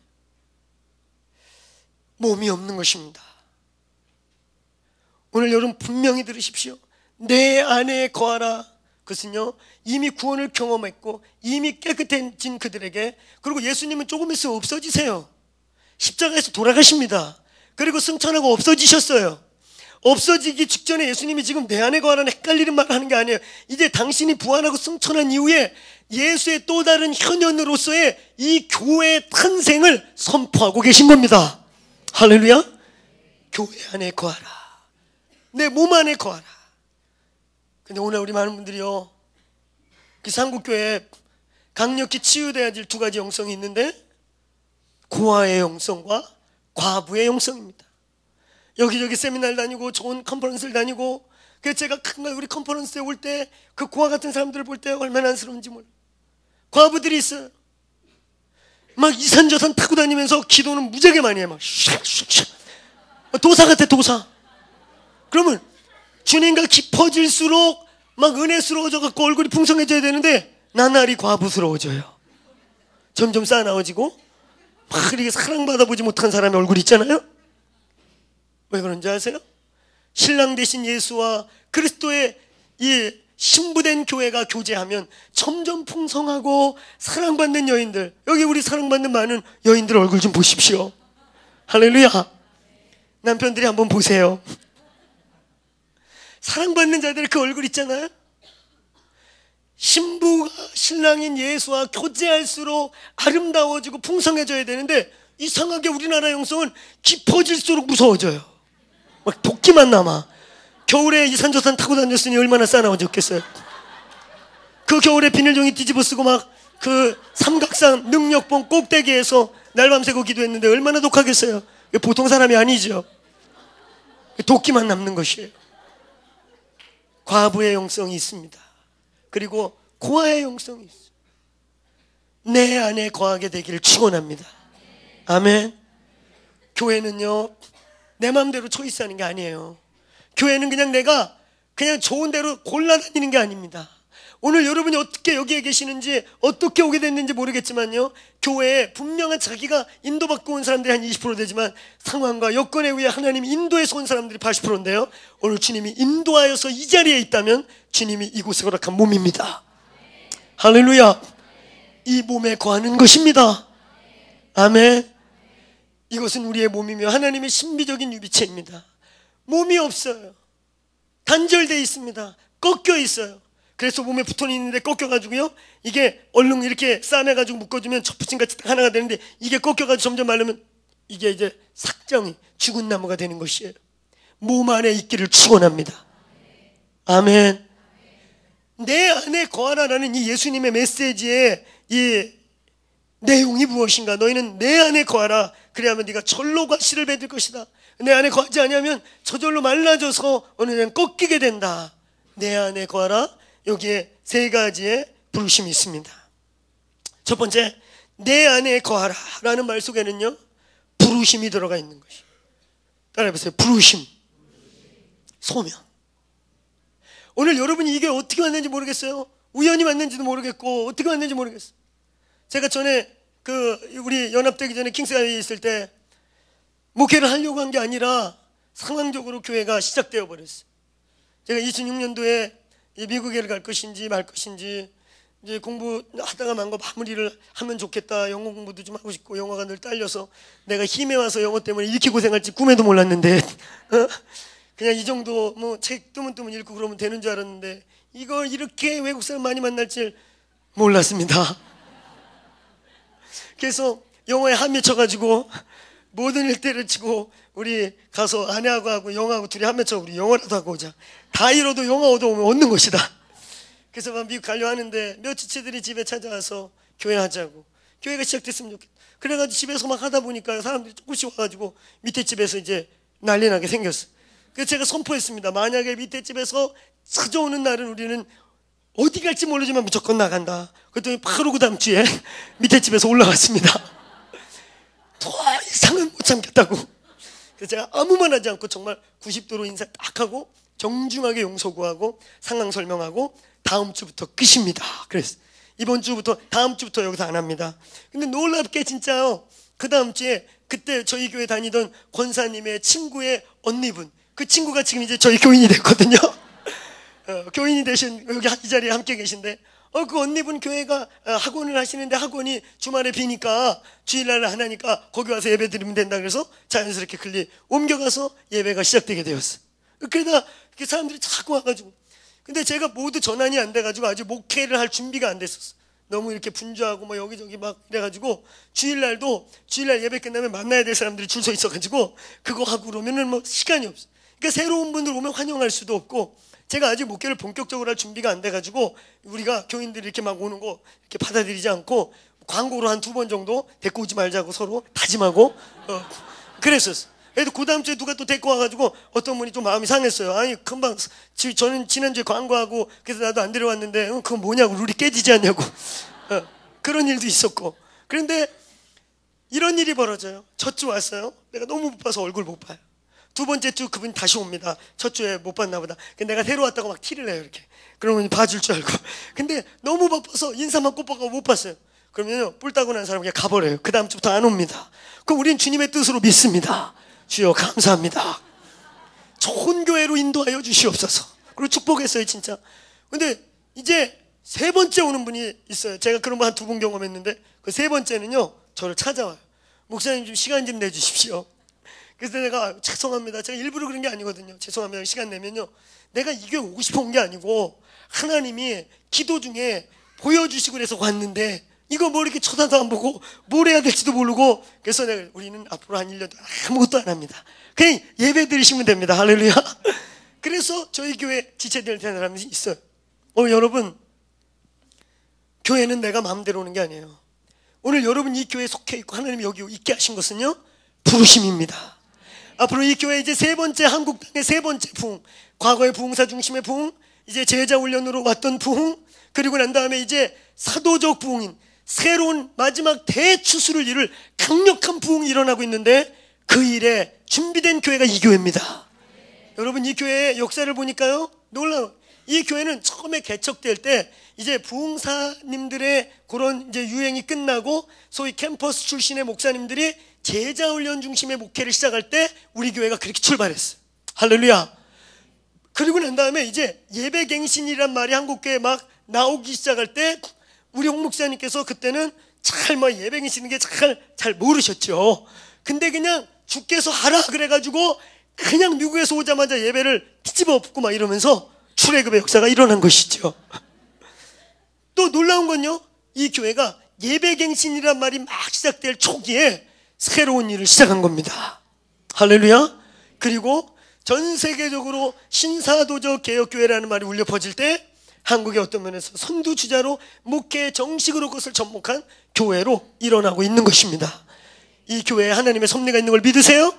S1: 몸이 없는 것입니다. 오늘 여러분 분명히 들으십시오. 내 안에 거하라. 그것은요, 이미 구원을 경험했고 이미 깨끗해진 그들에게, 그리고 예수님은 조금 있으면 없어지세요. 십자가에서 돌아가십니다. 그리고 승천하고 없어지셨어요. 없어지기 직전에 예수님이 지금 내 안에 거하라는 헷갈리는 말을 하는 게 아니에요. 이제 당신이 부활하고 승천한 이후에 예수의 또 다른 현현으로서의 이 교회의 탄생을 선포하고 계신 겁니다. 할렐루야. 교회 안에 거하라. 내 몸 안에 거하라. 근데 오늘 우리 많은 분들이요, 그래서 한국교회에 강력히 치유돼야 될 2가지 영성이 있는데, 고아의 영성과 과부의 영성입니다. 여기저기 세미나를 다니고 좋은 컨퍼런스를 다니고, 그래서 제가 우리 컨퍼런스에 올 때 그 고아 같은 사람들을 볼 때 얼마나 안쓰러운지 몰라. 과부들이 있어요. 막 이산저산 타고 다니면서 기도는 무지하게 많이 해. 막 샥샥샥. 도사 같아, 도사. 그러면 주님과 깊어질수록 막 은혜스러워져갖고 얼굴이 풍성해져야 되는데 나날이 과부스러워져요. 점점 싸나워지고 막 이렇게 사랑받아보지 못한 사람의 얼굴 있잖아요. 왜 그런지 아세요? 신랑 되신 예수와 그리스도의 이 신부된 교회가 교제하면 점점 풍성하고 사랑받는 여인들, 여기 우리 사랑받는 많은 여인들 얼굴 좀 보십시오. 할렐루야. 남편들이 한번 보세요. 사랑받는 자들의 그 얼굴 있잖아요. 신부가 신랑인 예수와 교제할수록 아름다워지고 풍성해져야 되는데, 이상하게 우리나라 영성은 깊어질수록 무서워져요. 막 도끼만 남아. 겨울에 이산저산 타고 다녔으니 얼마나 싸나워졌겠어요. 그 겨울에 비닐종이 뒤집어 쓰고 막 그 삼각산 능력봉 꼭대기에서 날밤새고 기도했는데 얼마나 독하겠어요. 보통 사람이 아니죠. 도끼만 남는 것이에요. 과부의 영성이 있습니다. 그리고 고아의 영성이 있어요. 내 안에 거하게 되기를 축원합니다. 아멘. 교회는요, 내 마음대로 초이스하는 게 아니에요. 교회는 그냥 내가 그냥 좋은 대로 골라다니는 게 아닙니다. 오늘 여러분이 어떻게 여기에 계시는지, 어떻게 오게 됐는지 모르겠지만요, 교회에 분명한 자기가 인도받고 온 사람들이 한 20% 되지만 상황과 여건에 의해 하나님이 인도해서 온 사람들이 80%인데요 오늘 주님이 인도하여서 이 자리에 있다면 주님이 이곳에 허락한 몸입니다. 할렐루야. 이 몸에 거하는 것입니다. 아멘. 이것은 우리의 몸이며 하나님의 신비적인 유비체입니다. 몸이 없어요. 단절되어 있습니다. 꺾여 있어요. 그래서 몸에 붙어 있는데 꺾여가지고요, 이게 얼른 이렇게 싸매가지고 묶어주면 첩붙임 같이 하나가 되는데, 이게 꺾여가지고 점점 마르면 이게 이제 삭정이 죽은 나무가 되는 것이에요. 몸 안에 있기를 축원합니다. 아멘. 내 안에 거하라라는 이 예수님의 메시지의 이 내용이 무엇인가? 너희는 내 안에 거하라. 그래야만 네가 절로가 씨를 맺을 것이다. 내 안에 거하지 아니하면 저절로 말라져서 어느 날 꺾이게 된다. 내 안에 거하라. 여기에 세 가지의 부르심이 있습니다. 첫 번째, 내 안에 거하라 라는 말 속에는요 부르심이 들어가 있는 것이. 따라해보세요. 부르심, 소명. 오늘 여러분이 이게 어떻게 왔는지 모르겠어요. 우연히 왔는지도 모르겠고 어떻게 왔는지 모르겠어요. 제가 전에 우리 연합되기 전에 킹스가이에 있을 때 목회를 하려고 한 게 아니라 상황적으로 교회가 시작되어 버렸어요. 제가 2006년도에 미국에 갈 것인지 말 것인지 이제 공부하다가 만거 마무리를 하면 좋겠다. 영어 공부도 좀 하고 싶고 영어가 늘 딸려서 내가 힘에 와서 영어 때문에 이렇게 고생할지 꿈에도 몰랐는데 그냥 이 정도 뭐 책 뜨문뜨문 읽고 그러면 되는 줄 알았는데 이걸 이렇게 외국 사람 많이 만날 줄 몰랐습니다. 그래서 영어에 한 맺혀가지고 모든 일 때려치고 우리 가서 아내하고 하고 영어하고 둘이 한 맺혀 우리 영어라도 하고 오자. 다 잃어도 영어 얻어오면 얻는 것이다. 그래서 막 미국 가려 하는데 몇 지체들이 집에 찾아와서 교회 하자고. 교회가 시작됐으면 좋겠다. 그래가지고 집에서 막 하다 보니까 사람들이 조금씩 와가지고 밑에 집에서 이제 난리 나게 생겼어. 그래서 제가 선포했습니다. 만약에 밑에 집에서 찾아오는 날은 우리는 어디 갈지 모르지만 무조건 나간다. 그랬더니 바로 그 다음 주에 밑에 집에서 올라갔습니다. 더 이상은 못 참겠다고. 그래서 제가 아무 말 하지 않고 정말 90도로 인사 딱 하고 정중하게 용서 구하고 상황 설명하고 다음 주부터 끝입니다. 그래서 이번 주부터 다음 주부터 여기서 안 합니다. 근데 놀랍게 진짜요. 그 다음 주에 그때 저희 교회 다니던 권사님의 친구의 언니분, 그 친구가 지금 이제 저희 교인이 됐거든요. 교인이 되신 여기 이 자리에 함께 계신데 그 언니분 교회가 학원을 하시는데 학원이 주말에 비니까 주일날 안 하니까 거기 와서 예배 드리면 된다 그래서 자연스럽게 글리 옮겨가서 예배가 시작되게 되었어. 그러다 사람들이 자꾸 와가지고 근데 제가 모두 전환이 안 돼가지고 아직 목회를 할 준비가 안 됐었어. 너무 이렇게 분주하고 뭐 여기저기 막 이래가지고 주일날 예배 끝나면 만나야 될 사람들이 줄 서 있어가지고 그거 하고 그러면은 뭐 시간이 없어. 그러니까 새로운 분들 오면 환영할 수도 없고 제가 아직 목회를 본격적으로 할 준비가 안 돼가지고 우리가 교인들이 이렇게 막 오는 거 이렇게 받아들이지 않고 광고로 한 2번 정도 데리고 오지 말자고 서로 다짐하고 그랬었어. 그래도 그 다음 주에 누가 또 데리고 와가지고 어떤 분이 좀 마음이 상했어요. 아니 금방 저는 지난주에 광고하고 그래서 나도 안 데려왔는데 그건 뭐냐고 룰이 깨지지 않냐고 그런 일도 있었고. 그런데 이런 일이 벌어져요. 첫 주 왔어요. 내가 너무 못 봐서 얼굴 못 봐요. 두 번째 주 그분 다시 옵니다. 첫 주에 못 봤나 보다. 내가 새로 왔다고 막 티를 내요 이렇게. 그러면 봐줄 줄 알고. 근데 너무 바빠서 인사만 꼽아가고 못 봤어요. 그러면요 뿔 따고 난 사람 그냥 가버려요. 그 다음 주부터 안 옵니다. 그럼 우린 주님의 뜻으로 믿습니다. 주여 감사합니다. 좋은 교회로 인도하여 주시옵소서. 그리고 축복했어요 진짜. 근데 이제 세 번째 오는 분이 있어요. 제가 그런 거 한 2번 경험했는데 그 세 번째는요 저를 찾아와요. 목사님 좀 시간 좀 내주십시오. 그래서 내가 죄송합니다. 제가 일부러 그런 게 아니거든요. 죄송합니다. 시간 내면요. 내가 이 교회 오고 싶어 온 게 아니고 하나님이 기도 중에 보여주시고 그래서 왔는데 이거 뭐 이렇게 쳐다도 안 보고 뭘 해야 될지도 모르고 그래서 우리는 앞으로 한 1년 동안 아무것도 안 합니다. 그냥 예배 드리시면 됩니다. 할렐루야. 그래서 저희 교회 지체될 때 사람이 있어요. 여러분 교회는 내가 마음대로 오는 게 아니에요. 오늘 여러분 이 교회에 속해 있고 하나님이 여기 있게 하신 것은요 부르심입니다. 앞으로 이 교회 이제 세 번째 한국 땅의 세 번째 부흥, 과거의 부흥사 중심의 부흥, 이제 제자 훈련으로 왔던 부흥, 그리고 난 다음에 이제 사도적 부흥인 새로운 마지막 대추수를 이룰 강력한 부흥이 일어나고 있는데 그 일에 준비된 교회가 이 교회입니다. 여러분 이 교회의 역사를 보니까요 놀라워. 이 교회는 처음에 개척될 때 이제 부흥사님들의 그런 이제 유행이 끝나고 소위 캠퍼스 출신의 목사님들이 제자훈련 중심의 목회를 시작할 때 우리 교회가 그렇게 출발했어요. 할렐루야. 그리고 난 다음에 이제 예배갱신이란 말이 한국교회에 막 나오기 시작할 때 우리 홍 목사님께서 그때는 잘 뭐 예배갱신인 게 잘 모르셨죠. 근데 그냥 주께서 하라 그래가지고 그냥 미국에서 오자마자 예배를 뒤집어 엎고 막 이러면서 출애굽의 역사가 일어난 것이죠. 또 놀라운 건요 이 교회가 예배갱신이란 말이 막 시작될 초기에 새로운 일을 시작한 겁니다. 할렐루야. 그리고 전 세계적으로 신사도적 개혁교회라는 말이 울려 퍼질 때 한국의 어떤 면에서 선두주자로 목회에 정식으로 그것을 접목한 교회로 일어나고 있는 것입니다. 이 교회에 하나님의 섭리가 있는 걸 믿으세요?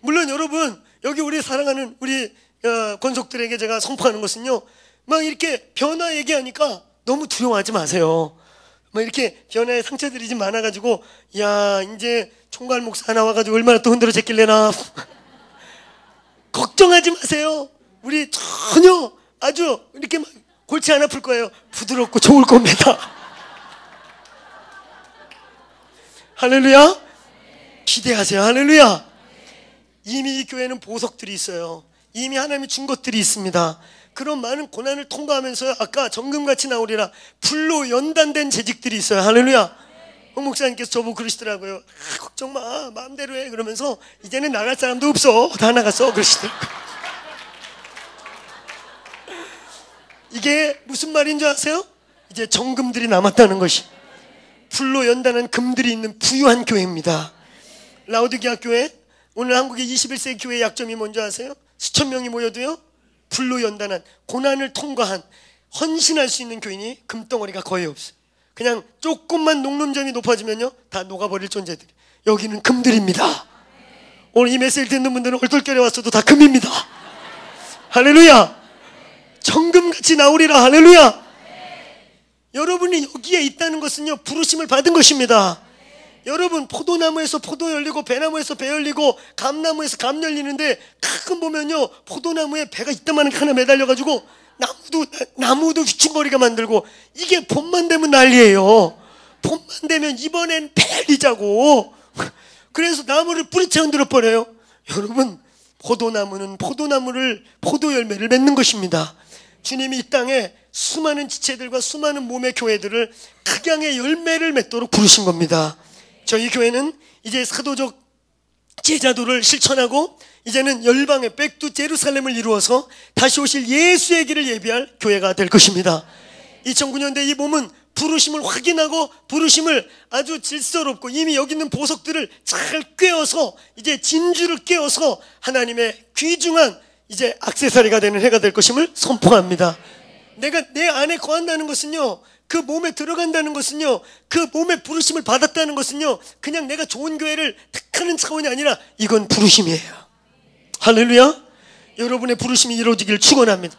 S1: 물론 여러분, 여기 우리 사랑하는 우리 권속들에게 제가 선포하는 것은요, 막 이렇게 변화 얘기하니까 너무 두려워하지 마세요. 막 이렇게 변화에 상처들이 좀 많아가지고, 야, 이제 총괄 목사 나와가지고 얼마나 또 흔들어 제낄래나. 걱정하지 마세요. 우리 전혀 아주 이렇게 막 골치 안 아플 거예요. 부드럽고 좋을 겁니다. 할렐루야. 기대하세요. 할렐루야. 이미 이 교회는 보석들이 있어요. 이미 하나님이 준 것들이 있습니다. 그런 많은 고난을 통과하면서 아까 정금같이 나오리라 불로 연단된 재직들이 있어요. 할렐루야. 홍 목사님께서 저보고 그러시더라고요. 걱정 마, 마음대로 해. 그러면서 이제는 나갈 사람도 없어, 다 나갔어, 그러시더라고요. 이게 무슨 말인 줄 아세요? 이제 정금들이 남았다는 것이, 불로 연단한 금들이 있는 부유한 교회입니다. 라오디게아 교회, 오늘 한국의 21세기 교회의 약점이 뭔지 아세요? 수천 명이 모여도요, 불로 연단한, 고난을 통과한, 헌신할 수 있는 교인이 금덩어리가 거의 없어요. 그냥 조금만 녹는점이 높아지면요, 다 녹아버릴 존재들. 여기는 금들입니다. 오늘 이 메시지를 듣는 분들은 얼떨결에 왔어도 다 금입니다. 할렐루야. 정금같이 나오리라. 할렐루야. 여러분이 여기에 있다는 것은요, 부르심을 받은 것입니다. 여러분, 포도나무에서 포도 열리고 배나무에서 배 열리고 감나무에서 감 열리는데, 가끔 보면요, 포도나무에 배가 이따만한 게 하나 매달려가지고 나무도 휘청거리게 만들고, 이게 봄만 되면 난리예요. 봄만 되면 이번엔 배 열리자고. 그래서 나무를 뿌리채 흔들어 버려요. 여러분, 포도나무는 포도 열매를 맺는 것입니다. 주님이 이 땅에 수많은 지체들과 수많은 몸의 교회들을 각양의 열매를 맺도록 부르신 겁니다. 저희 교회는 이제 사도적 제자도를 실천하고, 이제는 열방의 백두 제루살렘을 이루어서 다시 오실 예수의 길을 예비할 교회가 될 것입니다. 2009년대 이 몸은 부르심을 확인하고 부르심을 아주 질서롭고 이미 여기 있는 보석들을 잘 꿰어서, 이제 진주를 꿰어서 하나님의 귀중한 이제 액세서리가 되는 해가 될 것임을 선포합니다. 내가 내 안에 거한다는 것은요, 그 몸에 들어간다는 것은요, 그 몸에 부르심을 받았다는 것은요, 그냥 내가 좋은 교회를 택하는 차원이 아니라 이건 부르심이에요. 할렐루야. 여러분의 부르심이 이루어지길 축원합니다.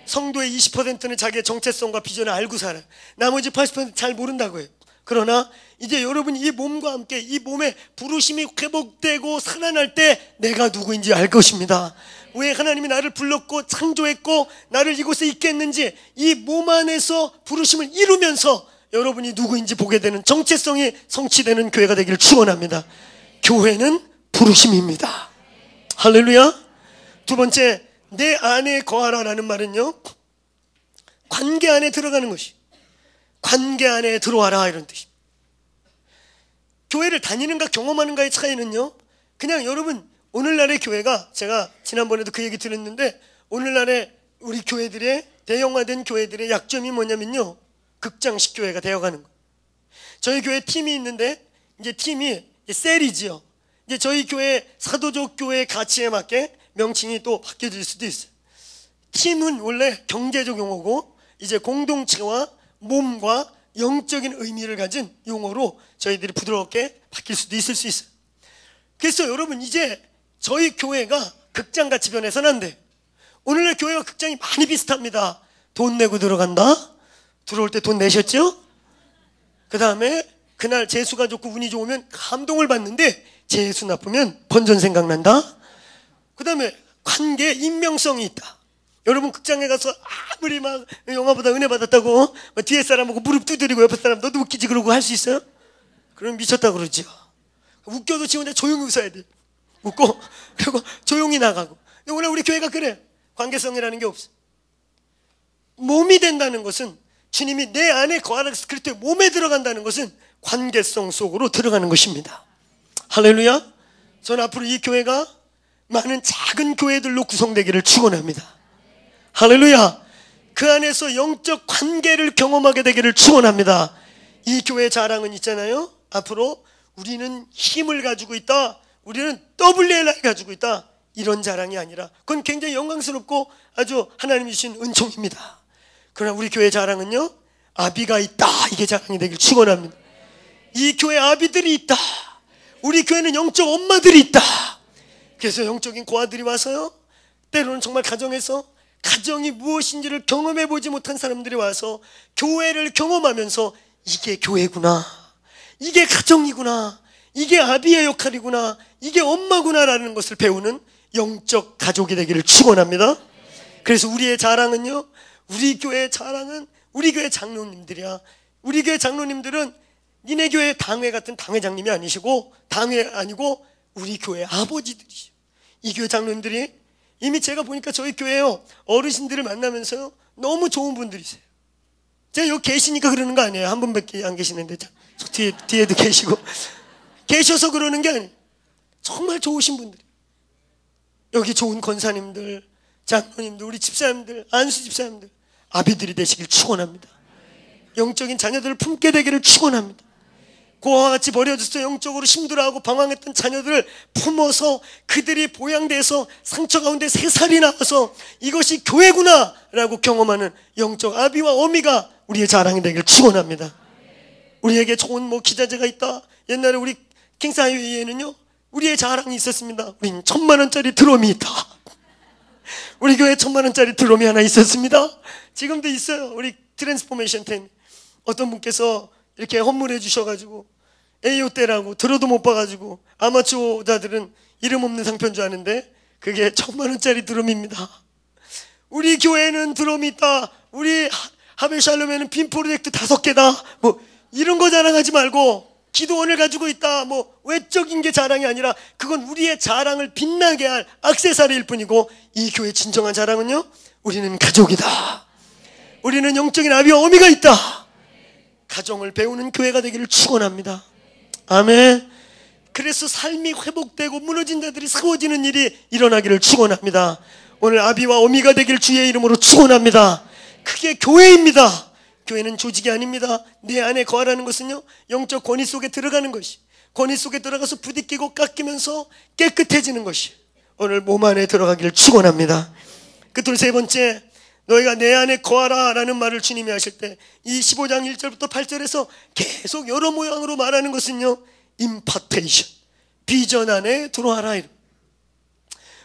S1: 성도의 20%는 자기의 정체성과 비전을 알고 살아요. 나머지 80%는 잘 모른다고 해요. 그러나 이제 여러분이 이 몸과 함께 이 몸의 부르심이 회복되고 살아날 때 내가 누구인지 알 것입니다. 왜 하나님이 나를 불렀고 창조했고 나를 이곳에 있게 했는지, 이 몸 안에서 부르심을 이루면서 여러분이 누구인지 보게 되는 정체성이 성취되는 교회가 되기를 축원합니다. 교회는 부르심입니다. 할렐루야. 두 번째, 내 안에 거하라라는 말은요, 관계 안에 들어가는 것이, 관계 안에 들어와라, 이런 뜻입니다. 교회를 다니는가 경험하는가의 차이는요, 그냥 여러분, 오늘날의 교회가, 제가 지난번에도 그 얘기 들었는데, 오늘날의 우리 교회들의, 대형화된 교회들의 약점이 뭐냐면요, 극장식 교회가 되어가는 거예요. 저희 교회 팀이 있는데, 이제 팀이 셀이지요. 이제 저희 교회 사도적 교회의 가치에 맞게 명칭이 또 바뀌어질 수도 있어요. 팀은 원래 경제적 용어고, 이제 공동체와 몸과 영적인 의미를 가진 용어로 저희들이 부드럽게 바뀔 수도 있을 수 있어요. 그래서 여러분, 이제 저희 교회가 극장같이 변해서는 안 돼요. 오늘날 교회와 극장이 많이 비슷합니다. 돈 내고 들어간다. 들어올 때 돈 내셨죠? 그 다음에 그날 재수가 좋고 운이 좋으면 감동을 받는데, 재수 나쁘면 번전 생각난다. 그 다음에 관계 인명성이 있다. 여러분, 극장에 가서 아무리 막 영화보다 은혜 받았다고 뒤에 사람하고 무릎 두드리고 옆에 사람 너도 웃기지 그러고 할 수 있어요? 그럼 미쳤다 그러죠. 웃겨도 지 혼자 조용히 웃어야 돼. 웃고 그리고 조용히 나가고. 근데 오늘 우리 교회가 그래. 관계성이라는 게 없어. 몸이 된다는 것은, 주님이 내 안에 거하라 그럴 때 몸에 들어간다는 것은 관계성 속으로 들어가는 것입니다. 할렐루야. 저는 앞으로 이 교회가 많은 작은 교회들로 구성되기를 축원합니다. 할렐루야. 그 안에서 영적 관계를 경험하게 되기를 축원합니다. 이 교회의 자랑은 있잖아요. 앞으로 우리는 힘을 가지고 있다, 우리는 WLI를 가지고 있다, 이런 자랑이 아니라 그건 굉장히 영광스럽고 아주 하나님이 주신 은총입니다. 그러나 우리 교회 자랑은요, 아비가 있다, 이게 자랑이 되길 축원합니다. 이 교회 아비들이 있다, 우리 교회는 영적 엄마들이 있다. 그래서 영적인 고아들이 와서요, 때로는 정말 가정에서 가정이 무엇인지를 경험해 보지 못한 사람들이 와서 교회를 경험하면서 이게 교회구나, 이게 가정이구나, 이게 아비의 역할이구나, 이게 엄마구나라는 것을 배우는 영적 가족이 되기를 축원합니다. 그래서 우리의 자랑은요, 우리 교회의 자랑은 우리 교회 장로님들이야. 우리 교회 장로님들은 니네 교회 당회 같은 당회장님이 아니시고, 당회 아니고 우리 교회 아버지들이시오. 이 교회 장로님들이 이미 제가 보니까 저희 교회요, 어르신들을 만나면서요, 너무 좋은 분들이세요. 제가 여기 계시니까 그러는 거 아니에요. 한 분밖에 안 계시는데 뒤에도 계시고 계셔서 그러는 게 아니에요. 정말 좋으신 분들, 여기 좋은 권사님들, 장로님들, 우리 집사님들, 안수 집사님들, 아비들이 되시길 축원합니다. 영적인 자녀들을 품게 되기를 축원합니다. 고아와 같이 버려져서 영적으로 힘들어하고 방황했던 자녀들을 품어서 그들이 보양돼서 상처 가운데 새살이 나와서 이것이 교회구나 라고 경험하는 영적 아비와 어미가 우리의 자랑이 되기를 축원합니다. 우리에게 좋은 기자재가 있다. 옛날에 우리 킹사이웨이에는요, 우리의 자랑이 있었습니다. 우린 1000만원짜리 드럼이 있다. 우리 교회에 1000만원짜리 드럼이 하나 있었습니다. 지금도 있어요. 우리 트랜스포메이션 팀 어떤 분께서 이렇게 헌물해 주셔가지고, AO 때라고 들어도 못 봐가지고 아마추어자들은 이름 없는 상표인 줄 아는데 그게 1000만원짜리 드럼입니다. 우리 교회에는 드럼이 있다, 우리 하벨샬롬에는 빔 프로젝트 5개다, 이런 거 자랑하지 말고, 기도원을 가지고 있다, 외적인 게 자랑이 아니라 그건 우리의 자랑을 빛나게 할 액세서리일 뿐이고, 이 교회의 진정한 자랑은요, 우리는 가족이다, 우리는 영적인 아비와 어미가 있다, 가정을 배우는 교회가 되기를 축원합니다. 아멘. 그래서 삶이 회복되고 무너진 자들이 세워지는 일이 일어나기를 축원합니다. 오늘 아비와 어미가 되길 주의 이름으로 축원합니다. 그게 교회입니다. 교회는 조직이 아닙니다. 내 안에 거하라는 것은요, 영적 권위 속에 들어가는 것이, 권위 속에 들어가서 부딪히고 깎이면서 깨끗해지는 것이 오늘 몸 안에 들어가기를 축원합니다. 끝으로 세 번째, 너희가 내 안에 거하라 라는 말을 주님이 하실 때, 이 15장 1절부터 8절에서 계속 여러 모양으로 말하는 것은요, 임파테이션, 비전 안에 들어와라.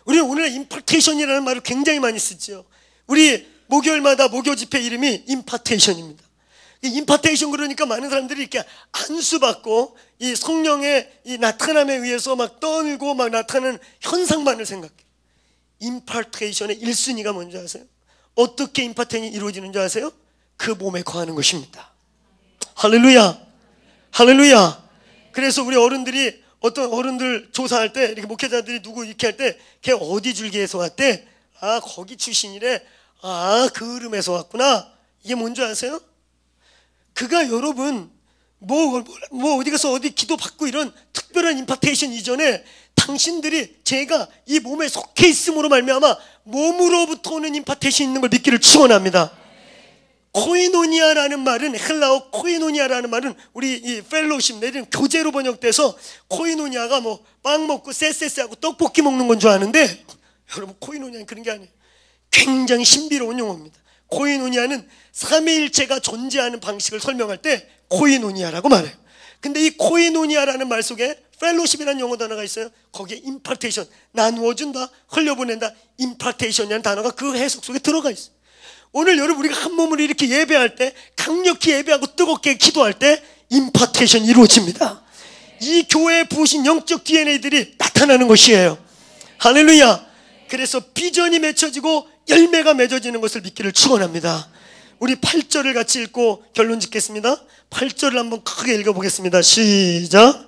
S1: 우리는 오늘 임파테이션이라는 말을 굉장히 많이 쓰죠. 우리 목요일마다 목요 집회 이름이 임파테이션입니다. 임파테이션 그러니까 많은 사람들이 이렇게 안수받고 이 성령의 이 나타남에 의해서 막 떠들고 막 나타나는 현상만을 생각해요. 임파테이션의 1순위가 뭔지 아세요? 어떻게 임파테이션이 이루어지는 줄 아세요? 그 몸에 거하는 것입니다. 할렐루야, 할렐루야. 그래서 우리 어른들이 어떤 어른들 조사할 때, 이렇게 목회자들이 누구 이렇게 할 때, 걔 어디 줄기에서 왔대? 아, 거기 출신이래. 아, 그 흐름에서 왔구나. 이게 뭔지 아세요? 그가 여러분 어디 가서 어디 기도 받고 이런 특별한 임파테이션 이전에 당신들이 제가 이 몸에 속해 있음으로 말미암아 몸으로부터 오는 임파테이션이 있는 걸 믿기를 축원합니다. 코이노니아라는 말은, 헬라어 코이노니아라는 말은 우리 이 펠로십 내지는 교제로 번역돼서, 코이노니아가 빵 먹고 쎄쎄쎄하고 떡볶이 먹는 건 줄 아는데, 여러분 코이노니아는 그런 게 아니에요. 굉장히 신비로운 용어입니다. 코이노니아는 삼위일체가 존재하는 방식을 설명할 때 코이노니아라고 말해요. 근데 이 코이노니아라는 말 속에 펠로십이라는 영어 단어가 있어요. 거기에 임파테이션, 나누어준다, 흘려보낸다, 임파테이션이라는 단어가 그 해석 속에 들어가 있어요. 오늘 여러분 우리가 한 몸으로 이렇게 예배할 때, 강력히 예배하고 뜨겁게 기도할 때 임파테이션이 이루어집니다. 이 교회에 부으신 영적 DNA들이 나타나는 것이에요. 할렐루야. 그래서 비전이 맺혀지고 열매가 맺어지는 것을 믿기를 축원합니다. 우리 8절을 같이 읽고 결론 짓겠습니다. 8절을 한번 크게 읽어보겠습니다. 시작.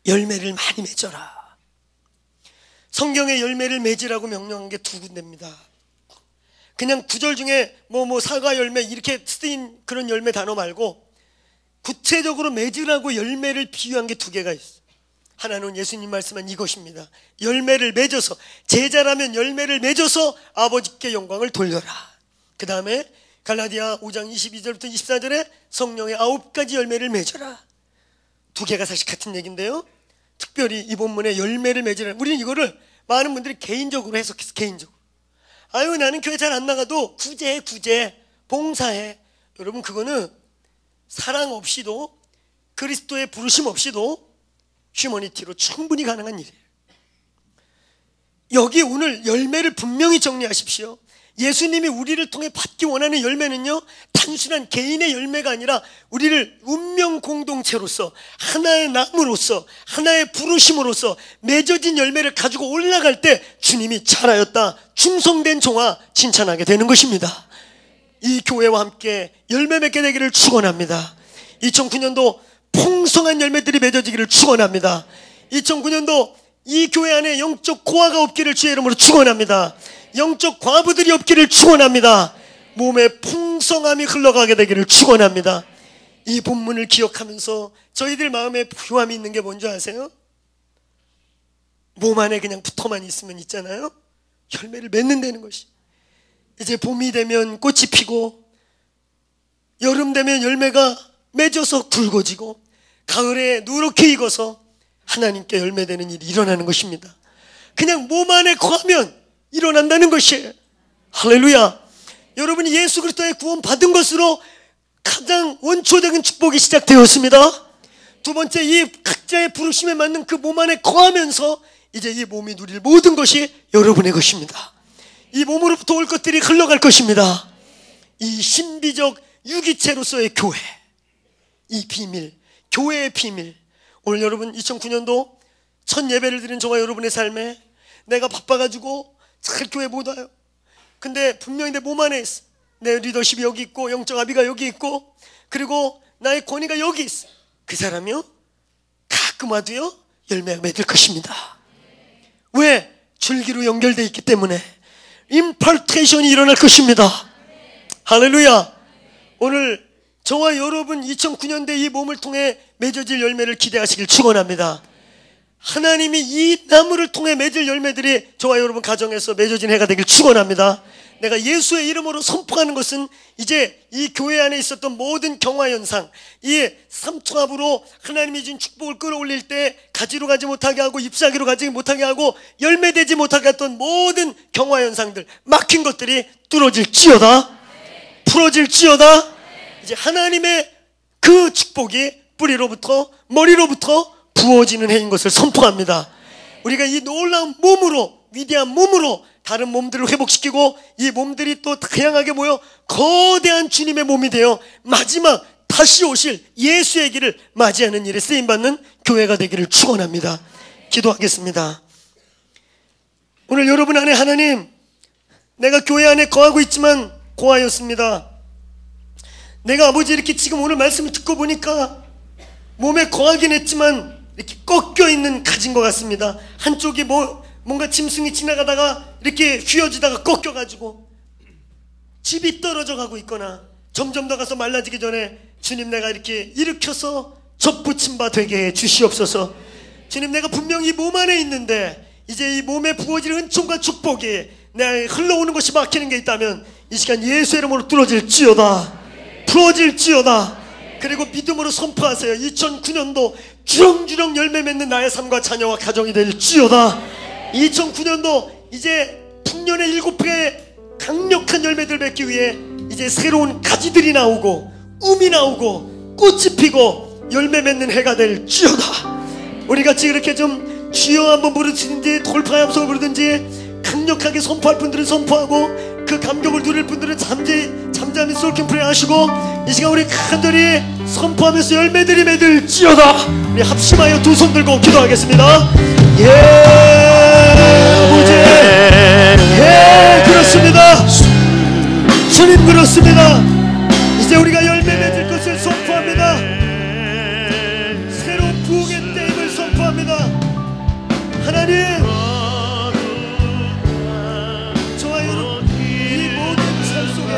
S1: 열매를 많이 맺어라. 성경에 열매를 맺으라고 명령한 게 두 군데입니다. 그냥 구절 중에 사과 열매 이렇게 쓰인 그런 열매 단어 말고 구체적으로 맺으라고 열매를 비유한 게 두 개가 있어요. 하나는 예수님 말씀한 이것입니다. 열매를 맺어서, 제자라면 열매를 맺어서 아버지께 영광을 돌려라. 그 다음에 갈라디아 5장 22절부터 24절에 성령의 9가지 열매를 맺어라. 두 개가 사실 같은 얘기인데요, 특별히 이 본문에 열매를 맺으라. 우리는 이거를 많은 분들이 개인적으로 해석해서, 개인적으로 아유 나는 교회 잘 안 나가도 구제 봉사해. 여러분, 그거는 사랑 없이도, 그리스도의 부르심 없이도 휴머니티로 충분히 가능한 일이에요. 여기 오늘 열매를 분명히 정리하십시오. 예수님이 우리를 통해 받기 원하는 열매는요, 단순한 개인의 열매가 아니라 우리를 운명 공동체로서, 하나의 나무로서, 하나의 부르심으로서 맺어진 열매를 가지고 올라갈 때 주님이 잘하였다, 충성된 종아 칭찬하게 되는 것입니다. 이 교회와 함께 열매 맺게 되기를 축원합니다. 2009년도 풍성한 열매들이 맺어지기를 축원합니다. 2009년도 이 교회 안에 영적 고아가 없기를 주의 이름으로 축원합니다. 영적 과부들이 없기를 축원합니다. 몸에 풍성함이 흘러가게 되기를 축원합니다. 이 본문을 기억하면서 저희들 마음에 부요함이 있는 게 뭔지 아세요? 몸 안에 그냥 붙어만 있으면 있잖아요, 열매를 맺는다는 것이. 이제 봄이 되면 꽃이 피고, 여름 되면 열매가 맺어서 굵어지고, 가을에 누렇게 익어서 하나님께 열매되는 일이 일어나는 것입니다. 그냥 몸 안에 거하면 일어난다는 것이에요. 할렐루야. 여러분이 예수 그리스도의 구원 받은 것으로 가장 원초적인 축복이 시작되었습니다. 두 번째, 이 각자의 부르심에 맞는 그 몸 안에 거하면서 이제 이 몸이 누릴 모든 것이 여러분의 것입니다. 이 몸으로부터 올 것들이 흘러갈 것입니다. 이 신비적 유기체로서의 교회, 이 비밀, 교회의 비밀. 오늘 여러분 2009년도 첫 예배를 드린 저와 여러분의 삶에, 내가 바빠가지고 잘 교회 못 와요. 근데 분명히 내 몸 안에 있어. 내 리더십이 여기 있고, 영적 아비가 여기 있고, 그리고 나의 권위가 여기 있어. 그 사람이요, 가끔 와도요 열매가 맺을 것입니다. 왜? 줄기로 연결되어 있기 때문에 임파르테이션이 일어날 것입니다. 할렐루야. 오늘 저와 여러분 2009년대 이 몸을 통해 맺어질 열매를 기대하시길 축원합니다. 하나님이 이 나무를 통해 맺을 열매들이 저와 여러분 가정에서 맺어진 해가 되길 축원합니다. 내가 예수의 이름으로 선포하는 것은, 이제 이 교회 안에 있었던 모든 경화현상, 이 삼투압으로 하나님이 준 축복을 끌어올릴 때 가지로 가지 못하게 하고, 잎사귀로 가지 못하게 하고, 열매되지 못하게 했던 모든 경화현상들, 막힌 것들이 뚫어질지어다, 풀어질지어다. 이제 하나님의 그 축복이 뿌리로부터, 머리로부터 부어지는 해인 것을 선포합니다. 우리가 이 놀라운 몸으로, 위대한 몸으로 다른 몸들을 회복시키고, 이 몸들이 또 다양하게 모여 거대한 주님의 몸이 되어 마지막 다시 오실 예수의 길을 맞이하는 일에 쓰임받는 교회가 되기를 축원합니다. 기도하겠습니다. 오늘 여러분 안에 하나님, 내가 교회 안에 거하고 있지만 고하였습니다. 내가 아버지 이렇게 지금 오늘 말씀을 듣고 보니까 몸에 거하긴 했지만 이렇게 꺾여 있는 가진 것 같습니다. 한쪽이 뭔가 짐승이 지나가다가 이렇게 휘어지다가 꺾여가지고 집이 떨어져 가고 있거나, 점점 더 가서 말라지기 전에 주님, 내가 이렇게 일으켜서 접붙임 바 되게 해 주시옵소서. 주님, 내가 분명히 몸 안에 있는데 이제 이 몸에 부어질 은총과 축복이 내 흘러오는 것이 막히는 게 있다면 이 시간 예수 이름으로 뚫어질지어다, 풀어질지어다. 그리고 믿음으로 선포하세요. 2009년도 주렁주렁 열매 맺는 나의 삶과 자녀와 가정이 될지어다. 2009년도 이제 풍년의 7회 강력한 열매들 맺기 위해 이제 새로운 가지들이 나오고, 움이 나오고, 꽃이 피고 열매 맺는 해가 될지어다. 우리 같이 이렇게 좀 주여 한번 부르시든지, 돌파의 함성을 부르든지, 강력하게 선포할 분들은 선포하고, 그 감격을 누릴 분들은 잠잠히 솔캠프레 하시고, 이 시간 우리 간절히 선포하면서 열매들이 맺을지어다. 우리 합심하여 두 손 들고 기도하겠습니다. 예, 아버지, 예, 그렇습니다. 주님, 그렇습니다. 이제 우리가 열매 맺을 것을 선포합니다. 새로운 부흥의 때임을 선포합니다. 하나님, 저와 여러분 이 모든 삶 속에,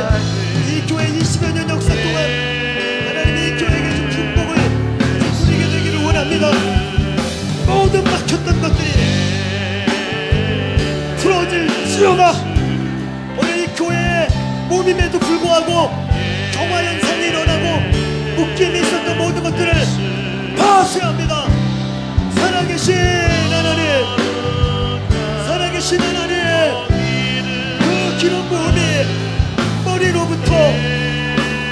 S1: 이 교회 20여 년 역사 동안 하나님이 이 교회에게 준 축복을 누리게 되기를 원합니다. 모든 막혔던 것들이 풀어질지어다. 오늘 이 교회의 몸임에도 불구하고 경화현상이 일어나고 묶임이 있었던 모든 것들을 파쇄합니다. 살아계신 하나님, 살아계신 하나님, 그 기름 부음이 머리로부터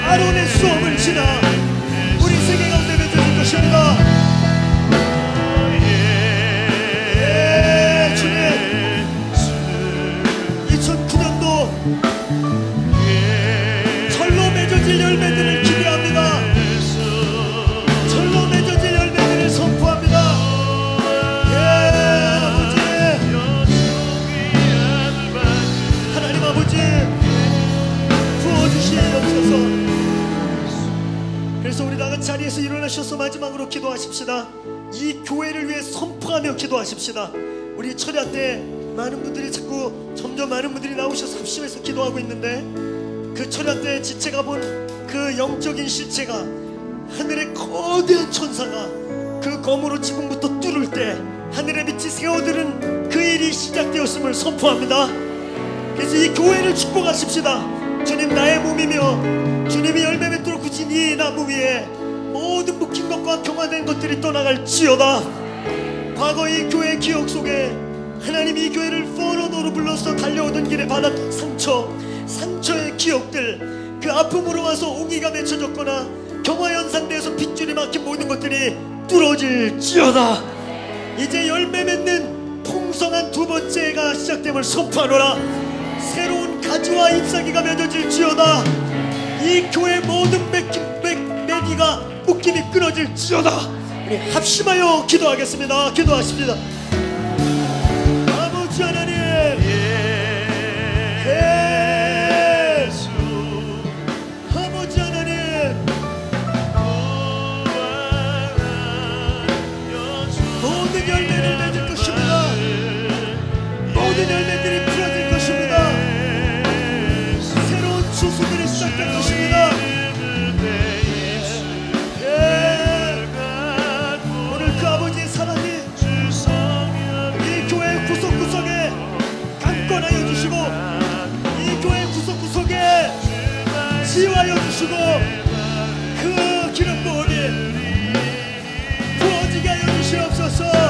S1: 아론의 수업을 지나 우리 세계 가운데 맺어질 것입니다. 예, 주님, 2009년도 철로 맺어질 열매들을 기대합니다. 철로 맺어질 열매들을 선포합니다. 예, 아버지, 하나님 아버지 부어주시옵소서. 그래서 우리 다 같이 자리에서 일어나셔서 마지막으로 기도하십시다. 이 교회를 위해 선포하며 기도하십시다. 우리 철야 때 많은 분들이 자꾸 점점 많은 분들이 나오셔서 합심해서 기도하고 있는데, 그 철야 때 지체가 본 그 영적인 실체가 하늘의 거대한 천사가 그 검으로 지붕부터 뚫을 때 하늘의 빛이 새어드는 그 일이 시작되었음을 선포합니다. 그래서 이 교회를 축복하십시다. 주님, 나의 몸이며 주님이 열매 맺도록 굳이 이 나무 위에 모든 묶인 것과 경화된 것들이 떠나갈지어다. 과거 이 교회의 기억 속에 하나님이 이 교회를 포로노로 불러서 달려오던 길에 받았던 상처의 기억들, 그 아픔으로 와서 옹이가 맺혀졌거나 경화현상대에서 핏줄이 막힌 모든 것들이 뚫어질지어다. 이제 열매 맺는 풍성한 두 번째가 시작됨을 선포하노라. 새로운 가지와 잎사귀가 맺어질지어다. 이 교회 모든 매기가 묶임이 끊어질지어다. 우리 합심하여 기도하겠습니다. 기도하십니다. 아버지 하나님, 예수, 아버지 하나님, 모든 열매를 맺을 것입니다. 모든 열매들이 풀어질 것입니다. 새로운 추수들이 시작될 것입니다. 오늘 그 아버지의 사랑이 이 교회 구석구석에 강권하여 주시고, 이 교회 구석구석에 지화하여 주시고, 그 기름 부음이 부어지게 하여 주시옵소서.